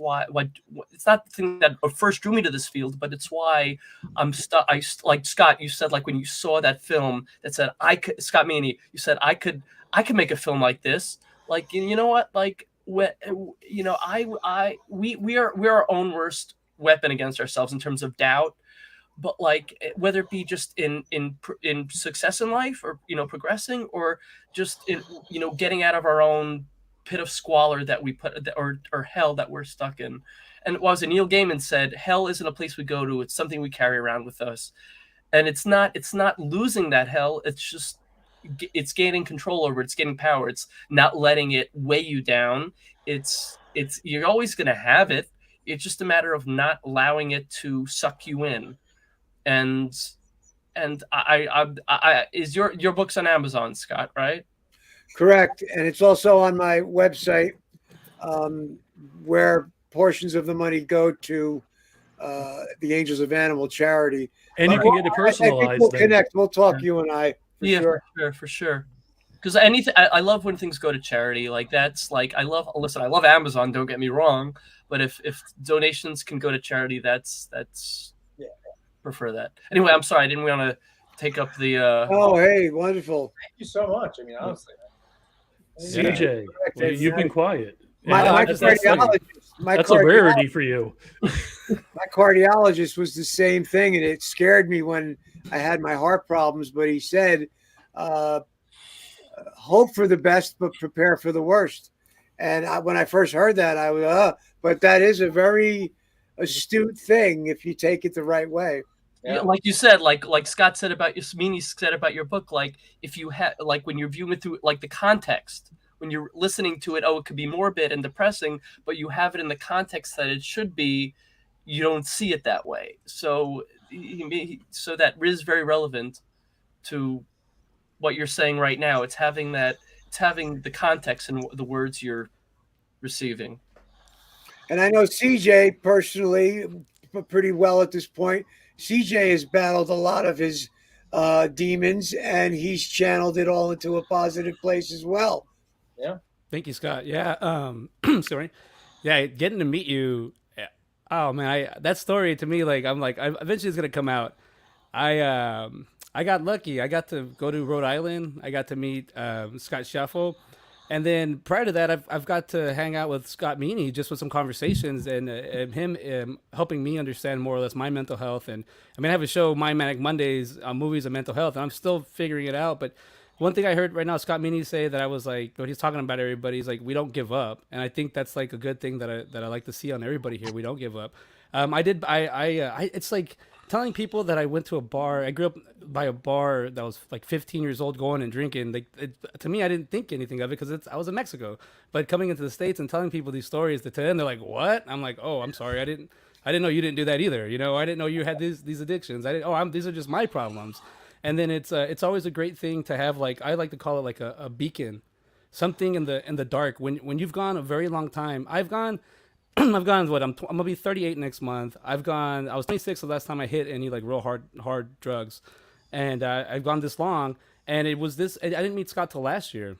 not the thing that first drew me to this field, but it's why I'm stuck. Like Scott, you said, like when you saw that film that said, Scott Meany, you said, I could make a film like this. Like, you know what? Like, you know, we are our own worst weapon against ourselves in terms of doubt. But like, whether it be just in success in life, or, you know, progressing, or just in, you know, getting out of our own pit of squalor that we or hell that we're stuck in. And what was it? Neil Gaiman said, hell isn't a place we go to. It's something we carry around with us. And it's not losing that hell. It's gaining control over it. It's getting power. It's not letting it weigh you down. You're always going to have it. It's just a matter of not allowing it to suck you in. And I is your book's on Amazon, Scott, right? Correct. And it's also on my website, where portions of the money go to the Angels of Animal charity. And you But can get it I think personalized. we'll then. connect. We'll talk, you and I. Yeah, Sure. for sure. Because anything, I love when things go to charity. Like that's like I love. Listen, I love Amazon. Don't get me wrong, but if donations can go to charity, that's prefer that. Anyway, I'm sorry. I didn't want to take up the. Oh, hey, wonderful. Thank you so much. I mean, honestly. CJ, well, you've been quiet. My That's cardiologist, a rarity for you. My cardiologist was the same thing, and it scared me when I had my heart problems. But he said, "Hope for the best, but prepare for the worst." And when I first heard that, I was, but that is a very astute thing if you take it the right way. Yeah, like you said, like Scott said about your Meaney said about your book, like if you have like when you're viewing it through like the context, when you're listening to it, it could be morbid and depressing, but you have it in the context that it should be, you don't see it that way. So that is very relevant to what you're saying right now. It's having the context and the words you're receiving. And I know CJ personally pretty well at this point. CJ has battled a lot of his demons, and he's channeled it all into a positive place as well. Yeah. Thank you, Scott. Yeah. Sorry. Yeah. Getting to meet you. Oh man, that story to me, eventually it's gonna come out. I got lucky. I got to go to Rhode Island. I got to meet Scott Schiaffo. And then prior to that, I've got to hang out with Scott Meany just with some conversations and him helping me understand more or less my mental health. And I mean, I have a show, My Manic Mondays, on movies and mental health, and I'm still figuring it out. But one thing I heard right now, Scott Meany say that I was like, when he's talking about everybody, he's like, we don't give up. And I think that's like a good thing that I like to see on everybody here. We don't give up. It's like telling people that I went to a bar. I grew up by a bar that was like 15 years old, going and drinking. To me, I didn't think anything of it because I was in Mexico. But coming into the States and telling people these stories, to them, they're like, "What?" I'm like, "Oh, I'm sorry. I didn't know you didn't do that either. You know, I didn't know you had these addictions. These are just my problems." And then it's always a great thing to have, like, I like to call it like a beacon, something in the dark. When you've gone a very long time, I've gone what I'm gonna be 38 next month. I was 26 the last time I hit any like real hard drugs, and I've gone this long. And it was this. I didn't meet Scott till last year.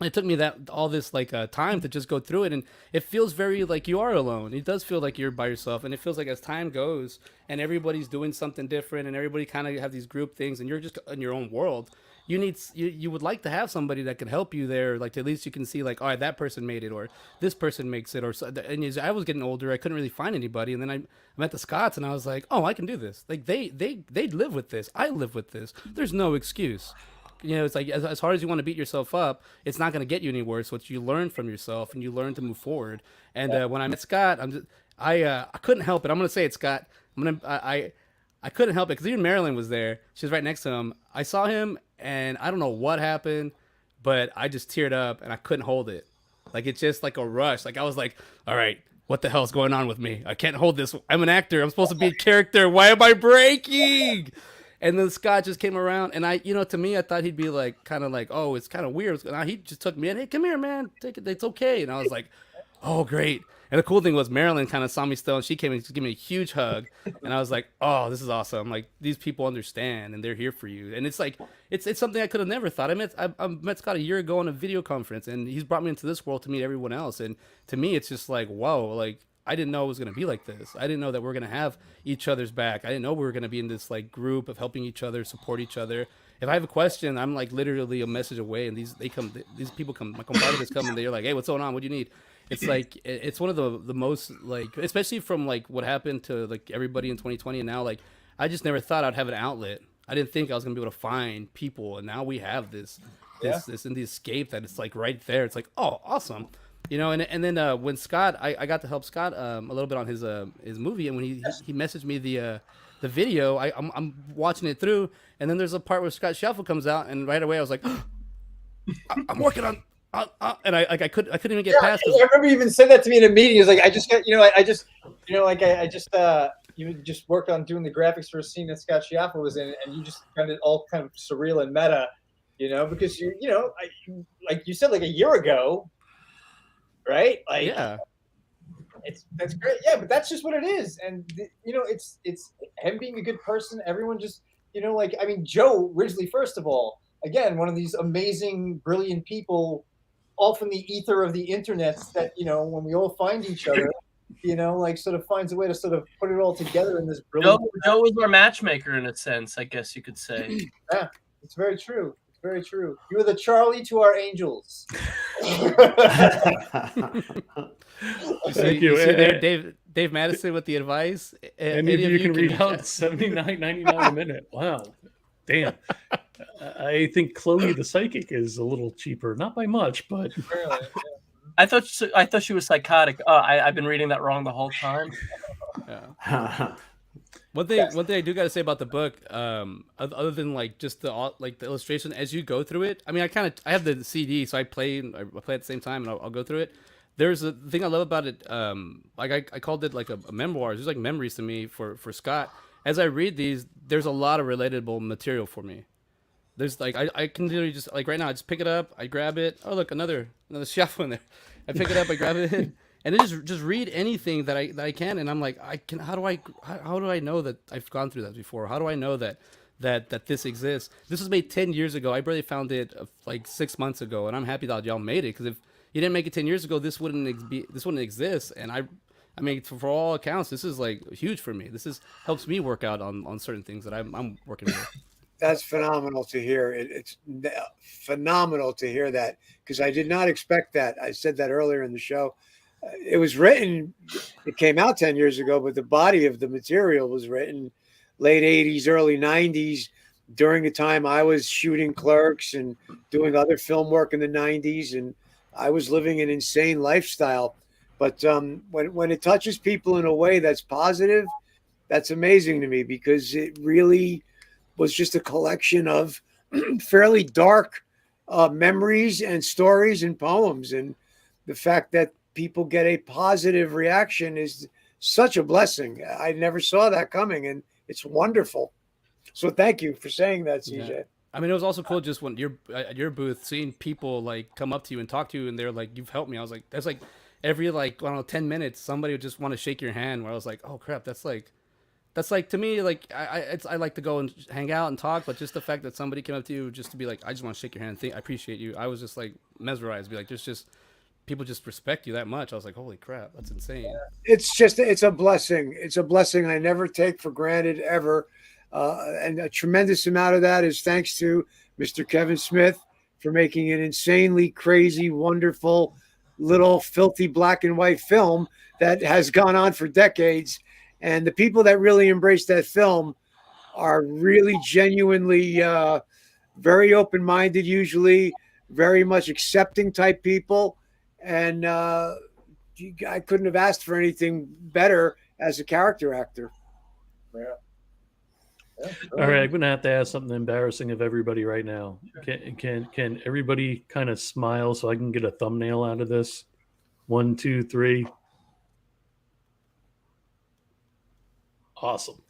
It took me all this time to just go through it, and it feels very like you are alone. It does feel like you're by yourself, and it feels like as time goes and everybody's doing something different, and everybody kind of have these group things, and you're just in your own world. You would like to have somebody that can help you there, like at least you can see like, all right, that person made it, or this person makes it, or so. And as I was getting older, I couldn't really find anybody, and then I met the Scotts, and I was like, oh, I can do this. Like they live with this. I live with this. There's no excuse. You know, it's like as hard as you want to beat yourself up, it's not going to get you any worse. What you learn from yourself, and you learn to move forward. And when I met Scott, I couldn't help it. I'm going to say it, Scott. I couldn't help it because even Marilynn was there. She was right next to him. I saw him, and I don't know what happened, but I just teared up, and I couldn't hold it. Like it's just like a rush. Like I was like, all right, what the hell's going on with me? I can't hold this. I'm an actor. I'm supposed to be a character. Why am I breaking? And then Scott just came around, and to me, I thought he'd be like, kind of like, oh, it's kind of weird. And he just took me in. Hey, come here, man. Take it. It's okay. And I was like, oh, great. And the cool thing was Marilynn kind of saw me still, and she came and gave me a huge hug. And I was like, oh, this is awesome. Like, these people understand, and they're here for you. And it's like, it's something I could have never thought. I met Scott a year ago on a video conference, and he's brought me into this world to meet everyone else. And to me, it's just like, whoa, like, I didn't know it was going to be like this. I didn't know that we're going to have each other's back. I didn't know we were going to be in this like group of helping each other, support each other. If I have a question, I'm like literally a message away, and these people come, my compadres come, and they're like, hey, what's going on? What do you need? It's like, it's one of the most, like, especially from like what happened to like everybody in 2020. And now, like, I just never thought I'd have an outlet. I didn't think I was going to be able to find people. And now we have this in the escape that it's like right there. It's like, oh, awesome. You know, and then when Scott, I got to help Scott a little bit on his movie, and when he messaged me the video, I'm watching it through, and then there's a part where Scott Schiaffo comes out, and right away I was like, I'm working on, and I couldn't even get past. I remember you even said that to me in a meeting. It's like I just you just worked on doing the graphics for a scene that Scott Schiaffo was in, and you just kind of all kind of surreal and meta, because like you said, like a year ago. Right? Like, yeah. That's great. Yeah, but that's just what it is. And you know, it's him being a good person. Everyone just, you know, like, I mean, Joe Ridgely, first of all, again, one of these amazing, brilliant people, all from the ether of the internet that, you know, when we all find each other, you know, like sort of finds a way to sort of put it all together in this brilliant. Joe was our matchmaker in a sense, I guess you could say. Yeah, it's very true. It's very true. You were the Charlie to our angels. Thank you. See there, Dave Madison with the advice. Any of you can read out $79.99 a minute. Wow, damn. I think Chloe the Psychic is a little cheaper, not by much, but I thought she was psychotic. Oh, I've been reading that wrong the whole time. Yeah. One thing I do got to say about the book, other than like just the illustration as you go through it. I mean, I have the CD, so I play at the same time, and I'll go through it. There's a thing I love about it. Like I called it like a memoir. There's like memories to me for Scott. As I read these, there's a lot of relatable material for me. There's like I can literally just like right now I just pick it up, I grab it. Oh look, another Schiaffo in there. I pick it up, I grab it, and then just read anything that I can, and I'm like how do I know that I've gone through that before? How do I know that this exists? This was made 10 years ago. I barely found it like 6 months ago, and I'm happy that y'all made it because if you didn't make it 10 years ago, this wouldn't exist. And I mean, for all accounts, this is like huge for me. This helps me work out on certain things that I'm working with. That's phenomenal to hear. It's phenomenal to hear that because I did not expect that. I said that earlier in the show. It was written, it came out 10 years ago, but the body of the material was written late 80s, early 90s, during the time I was shooting Clerks and doing other film work in the 90s. And I was living an insane lifestyle. But when it touches people in a way that's positive, that's amazing to me because it really was just a collection of fairly dark memories and stories and poems. And the fact that people get a positive reaction is such a blessing. I never saw that coming, and it's wonderful. So thank you for saying that, CJ. Yeah. I mean, it was also cool just when you're at your booth, seeing people like come up to you and talk to you, and they're like, "You've helped me." I was like, "That's like every like I don't know 10 minutes, somebody would just want to shake your hand." Where I was like, "Oh crap, that's like to me like I like to go and hang out and talk, but just the fact that somebody came up to you just to be like, I just want to shake your hand, I appreciate you. I was just like mesmerized, be like, there's just people just respect you that much. I was like, holy crap, that's insane. It's a blessing. It's a blessing I never take for granted ever. And a tremendous amount of that is thanks to Mr. Kevin Smith for making an insanely crazy, wonderful, little filthy black and white film that has gone on for decades. And the people that really embrace that film are really genuinely very open-minded, usually very much accepting type people. And I couldn't have asked for anything better as a character actor. Yeah. All right, I'm gonna have to ask something embarrassing of everybody right now. Can everybody kind of smile so I can get a thumbnail out of this? 1, 2, 3. Awesome.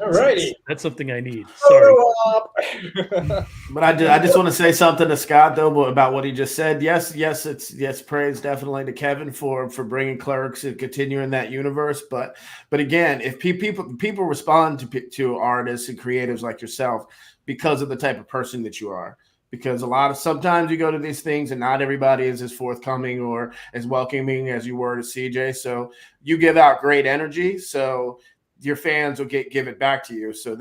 All righty. That's something I need. Sorry. But I just want to say something to Scott though about what he just said. Yes, praise definitely to Kevin for bringing Clerks and continuing that universe. But again, if people respond to artists and creatives like yourself because of the type of person that you are. Because sometimes you go to these things and not everybody is as forthcoming or as welcoming as you were to CJ. So you give out great energy. So your fans will give it back to you. So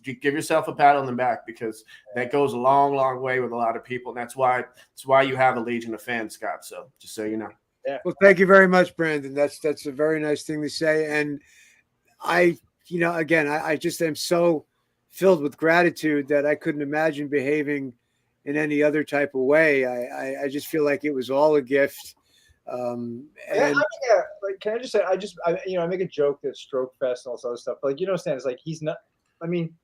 give yourself a pat on the back because that goes a long, long way with a lot of people. And that's why you have a legion of fans, Scott. So just so you know. Yeah. Well, thank you very much, Brandon. That's a very nice thing to say. And I just am so filled with gratitude that I couldn't imagine behaving in any other type of way. I just feel like it was all a gift. Can I just say, I make a joke that Stroke Fest and all this other stuff. But like, you don't understand, it's like he's not. I mean,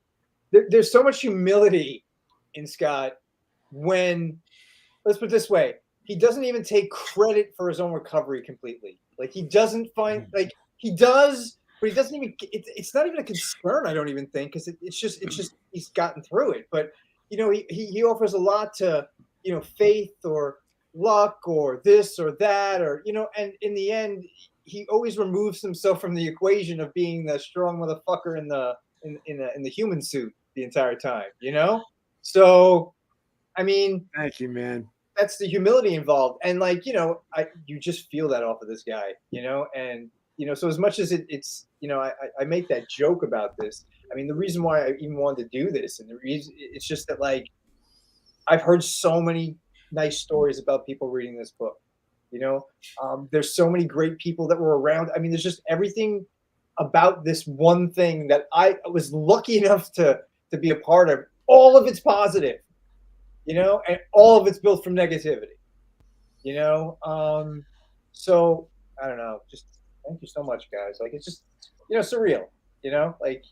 there's so much humility in Scott when, let's put it this way, he doesn't even take credit for his own recovery completely. Like he doesn't find like he does, but he doesn't even. It's not even a concern. I don't even think because it's just he's gotten through it. But you know, he offers a lot to faith or luck or this or that, or, you know, and in the end, he always removes himself from the equation of being the strong motherfucker in the human suit the entire time, you know? So, I mean, Thank you, man. that's the humility involved. And like, you know, you just feel that off of this guy, you know? And, you know, so as much as it's, you know, I make that joke about this. I mean, the reason why I even wanted to do this, and the reason, it's just that, like, I've heard so many nice stories about people reading this book. You know, there's so many great people that were around. I mean, there's just everything about this one thing that I was lucky enough to be a part of. All of it's positive, you know, and all of it's built from negativity, you know. So I don't know. Just thank you so much, guys. Like, it's just, you know, surreal, you know, like.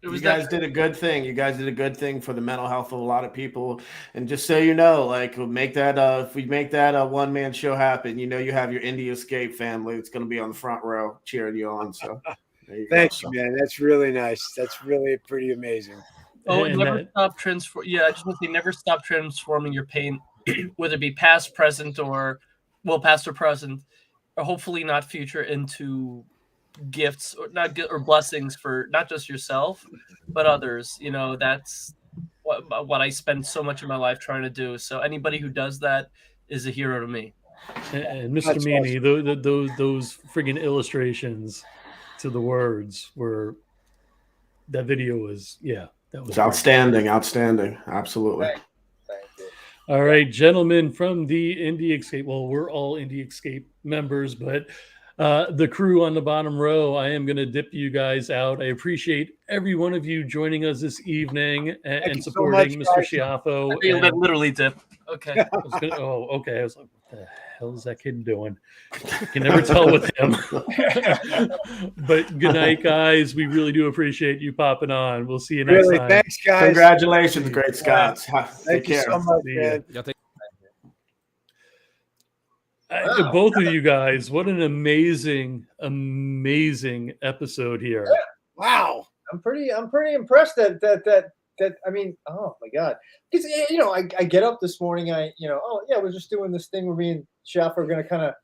You guys did a good thing. You guys did a good thing for the mental health of a lot of people. And just so you know, like, we'll make that if we make that a one-man show happen, you know, you have your Indie Escape family that's going to be on the front row cheering you on. So thank you, man. That's really nice. That's really pretty amazing. Oh, and never stop transform. Yeah, I just want to say, never stop transforming your pain, whether it be past, present, or past or present, or hopefully not future, into gifts or blessings for not just yourself but others. You know, that's what I spend so much of my life trying to do. So anybody who does that is a hero to me. And Mr. Meaney, those friggin' illustrations to the words were, that video was, yeah, that was outstanding. Outstanding. Absolutely. Thank you. All right, gentlemen from the Indie Escape. Well, we're all Indie Escape members, but the crew on the bottom row, I am going to dip you guys out. I appreciate every one of you joining us this evening and supporting Mr. Schiaffo. I think that literally dip. Okay. Okay. I was like, what the hell is that kid doing? You can never tell with him. But good night, guys. We really do appreciate you popping on. We'll see you next time. Thanks, guys. Congratulations, great Scots. Thank you so much, man. Both of you guys, what an amazing episode here. Yeah. Wow. I'm pretty impressed that I mean, oh my God. Because, you know, I get up this morning, we're just doing this thing where me and Schiaffo are going to kind of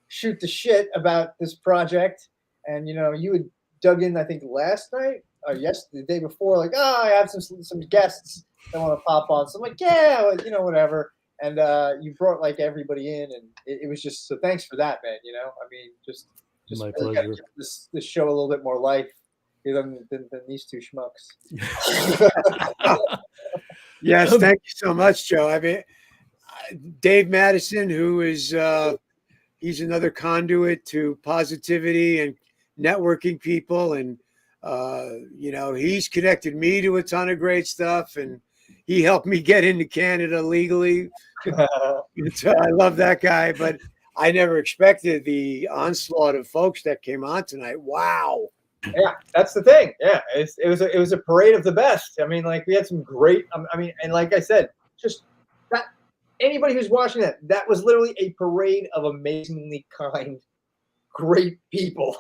shoot the shit about this project. And, you know, you had dug in, I think, last night or the day before, like, I have some guests that want to pop on. So I'm like, yeah, you know, whatever. And you brought like everybody in, and it was just, so thanks for that, man. You know, I mean, just my really pleasure. give this show a little bit more life than these two schmucks. Yes, thank you so much, Joe. I mean, Dave Madison, who is he's another conduit to positivity and networking people, and you know, he's connected me to a ton of great stuff, and he helped me get into Canada legally. So I love that guy, but I never expected the onslaught of folks that came on tonight. Wow. Yeah, that's the thing. Yeah, it was a parade of the best. I mean, like, we had some great. I mean, and like I said, just that anybody who's watching that was literally a parade of amazingly kind, great people.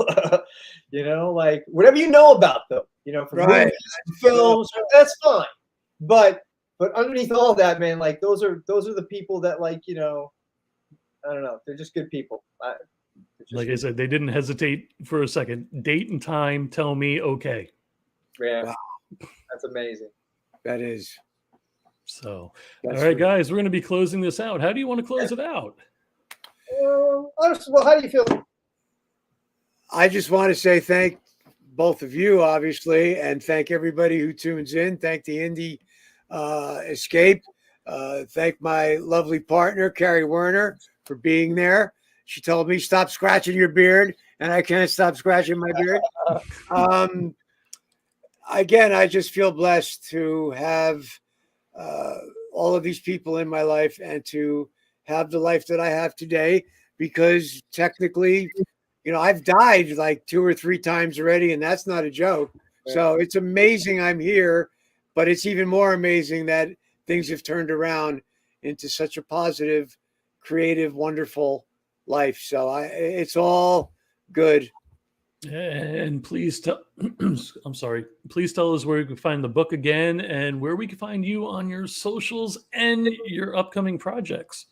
You know, like, whatever you know about them, you know, from movies, films, that's fine. But underneath all that, man, like, those are the people that, like, you know, I don't know, they're just good people. Like I said, they didn't hesitate for a second. Date and time, tell me, okay. Yeah, wow. That's amazing. That is. So, all right, guys, we're going to be closing this out. How do you want to close it out? Well, how do you feel? I just want to say thank both of you, obviously, and thank everybody who tunes in. Thank the Indie Escape. Thank my lovely partner, Carrie Werner, for being there. She told me, stop scratching your beard, and I can't stop scratching my beard. Again, I just feel blessed to have all of these people in my life and to have the life that I have today, because technically, you know, I've died like 2 or 3 times already, and that's not a joke. So it's amazing I'm here, but it's even more amazing that things have turned around into such a positive, creative, wonderful life. So it's all good. And please tell please tell us where we can find the book again, and where we can find you on your socials and your upcoming projects.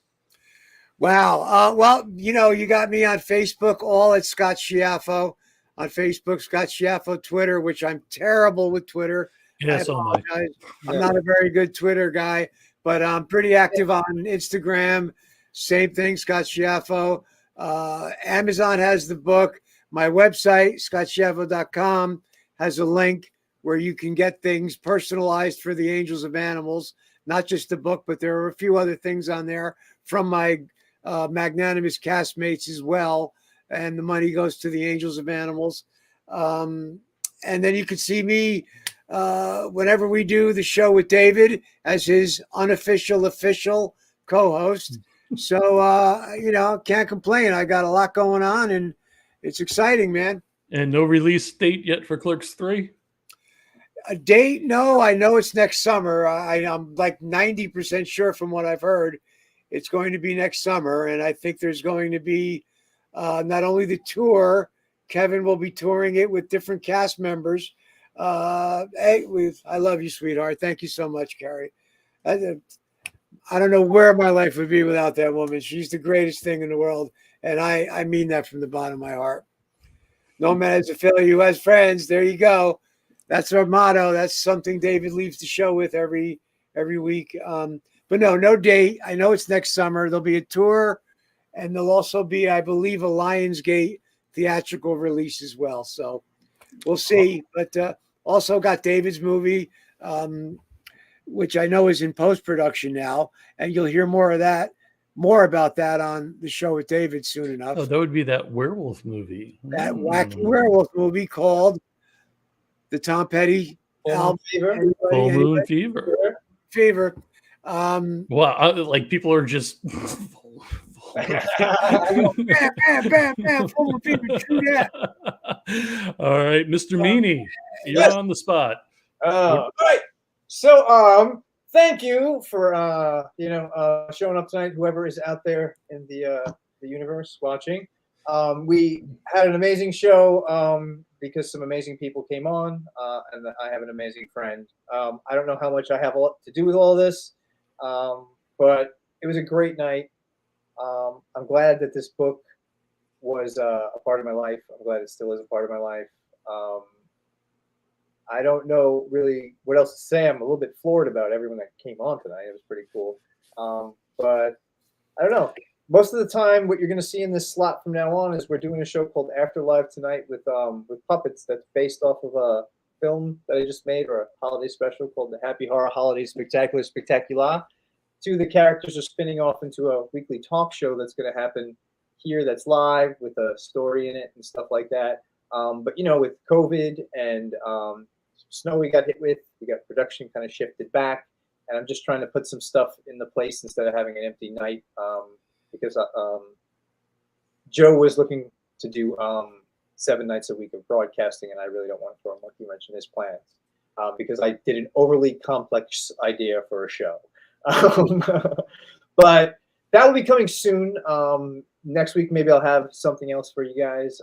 Wow. Well, you got me on Facebook, all at Scott Schiaffo on Facebook, Scott Schiaffo, Twitter, which I'm terrible with Twitter. I Yes, oh my. apologize. I'm not a very good Twitter guy, but I'm pretty active on Instagram. Same thing, Scott Schiaffo. Amazon has the book. My website, scottschiaffo.com, has a link where you can get things personalized for the Angels of Animals. Not just the book, but there are a few other things on there from my magnanimous castmates as well. And the money goes to the Angels of Animals. And then you can see me whenever we do the show with David as his unofficial official co-host. So, can't complain. I got a lot going on and it's exciting, man. And no release date yet for Clerks 3? A date? No, I know it's next summer. I'm like 90% sure from what I've heard. It's going to be next summer. And I think there's going to be not only the tour, Kevin will be touring it with different cast members. I love you, sweetheart. Thank you so much, Carrie. I don't know where my life would be without that woman. She's the greatest thing in the world. And I mean that from the bottom of my heart. No man has a failure who has friends. There you go. That's our motto. That's something David leaves the show with every week. But no date. I know it's next summer. There'll be a tour, and there'll also be, I believe, a Lionsgate theatrical release as well. So we'll see. But also got David's movie, which I know is in post-production now, and you'll hear more about that on the show with David soon enough. Oh, that would be that werewolf movie. That wacky werewolf movie called the Tom Petty album. Full Moon Fever. Fever. Wow, like people are just bam, bam, bam, Full Moon Fever. True that. All right, Mr. Meaney, you're on the spot. All right. So, thank you for showing up tonight. Whoever is out there in the universe watching, we had an amazing show because some amazing people came on, and I have an amazing friend. I don't know how much I have to do with all this, but it was a great night. I'm glad that this book was a part of my life. I'm glad it still is a part of my life. I don't know really what else to say. I'm a little bit floored about everyone that came on tonight. It was pretty cool. But I don't know. Most of the time, what you're going to see in this slot from now on is we're doing a show called Afterlive tonight with puppets that's based off of a film that I just made, or a holiday special called The Happy Horror Holiday Spectacular Spectacular. Two of the characters are spinning off into a weekly talk show that's going to happen here that's live with a story in it and stuff like that. But, with COVID and snow we got hit with, we got production kind of shifted back. And I'm just trying to put some stuff in the place instead of having an empty night because Joe was looking to do 7 nights a week of broadcasting, and I really don't want to throw a monkey wrench in his plans because I did an overly complex idea for a show. But that will be coming soon. Next week, maybe I'll have something else for you guys.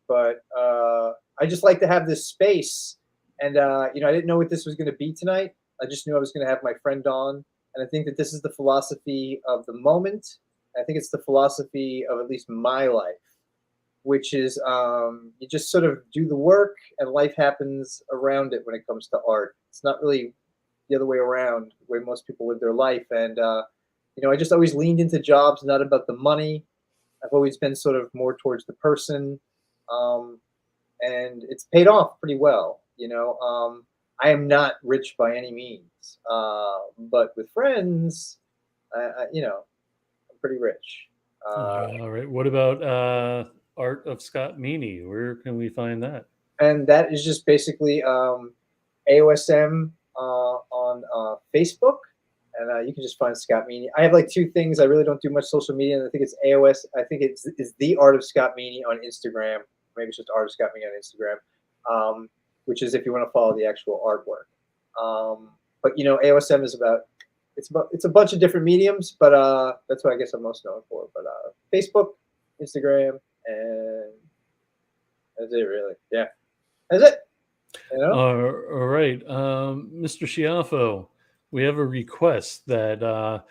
But I just like to have this space. And, I didn't know what this was going to be tonight. I just knew I was going to have my friend on. And I think that this is the philosophy of the moment. I think it's the philosophy of at least my life, which is you just sort of do the work and life happens around it when it comes to art. It's not really the other way around, the way most people live their life. And, I just always leaned into jobs, not about the money. I've always been sort of more towards the person. And it's paid off pretty well. I am not rich by any means, but with friends, I'm pretty rich. All right. What about Art of Scott Meany? Where can we find that? And that is just basically AOSM on Facebook, and you can just find Scott Meany. I have like 2 things. I really don't do much social media, and I think it's AOS. I think it's the Art of Scott Meany on Instagram. Maybe it's just Art of Scott Meany on Instagram. Which is if you want to follow the actual artwork. But AOSM is it's a bunch of different mediums, but that's what I guess I'm most known for. But Facebook, Instagram, and that's it really. Yeah, that's it. All right, Mr. Schiaffo, we have a request that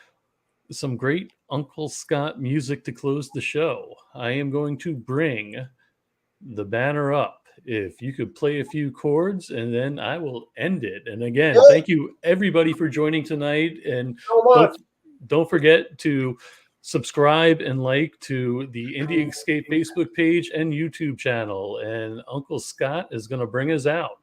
some great Uncle Scott music to close the show. I am going to bring the banner up. If you could play a few chords, and then I will end it. And again, thank you everybody for joining tonight. And don't forget to subscribe and like to the Indie Escape Facebook page and YouTube channel. And Uncle Scott is going to bring us out.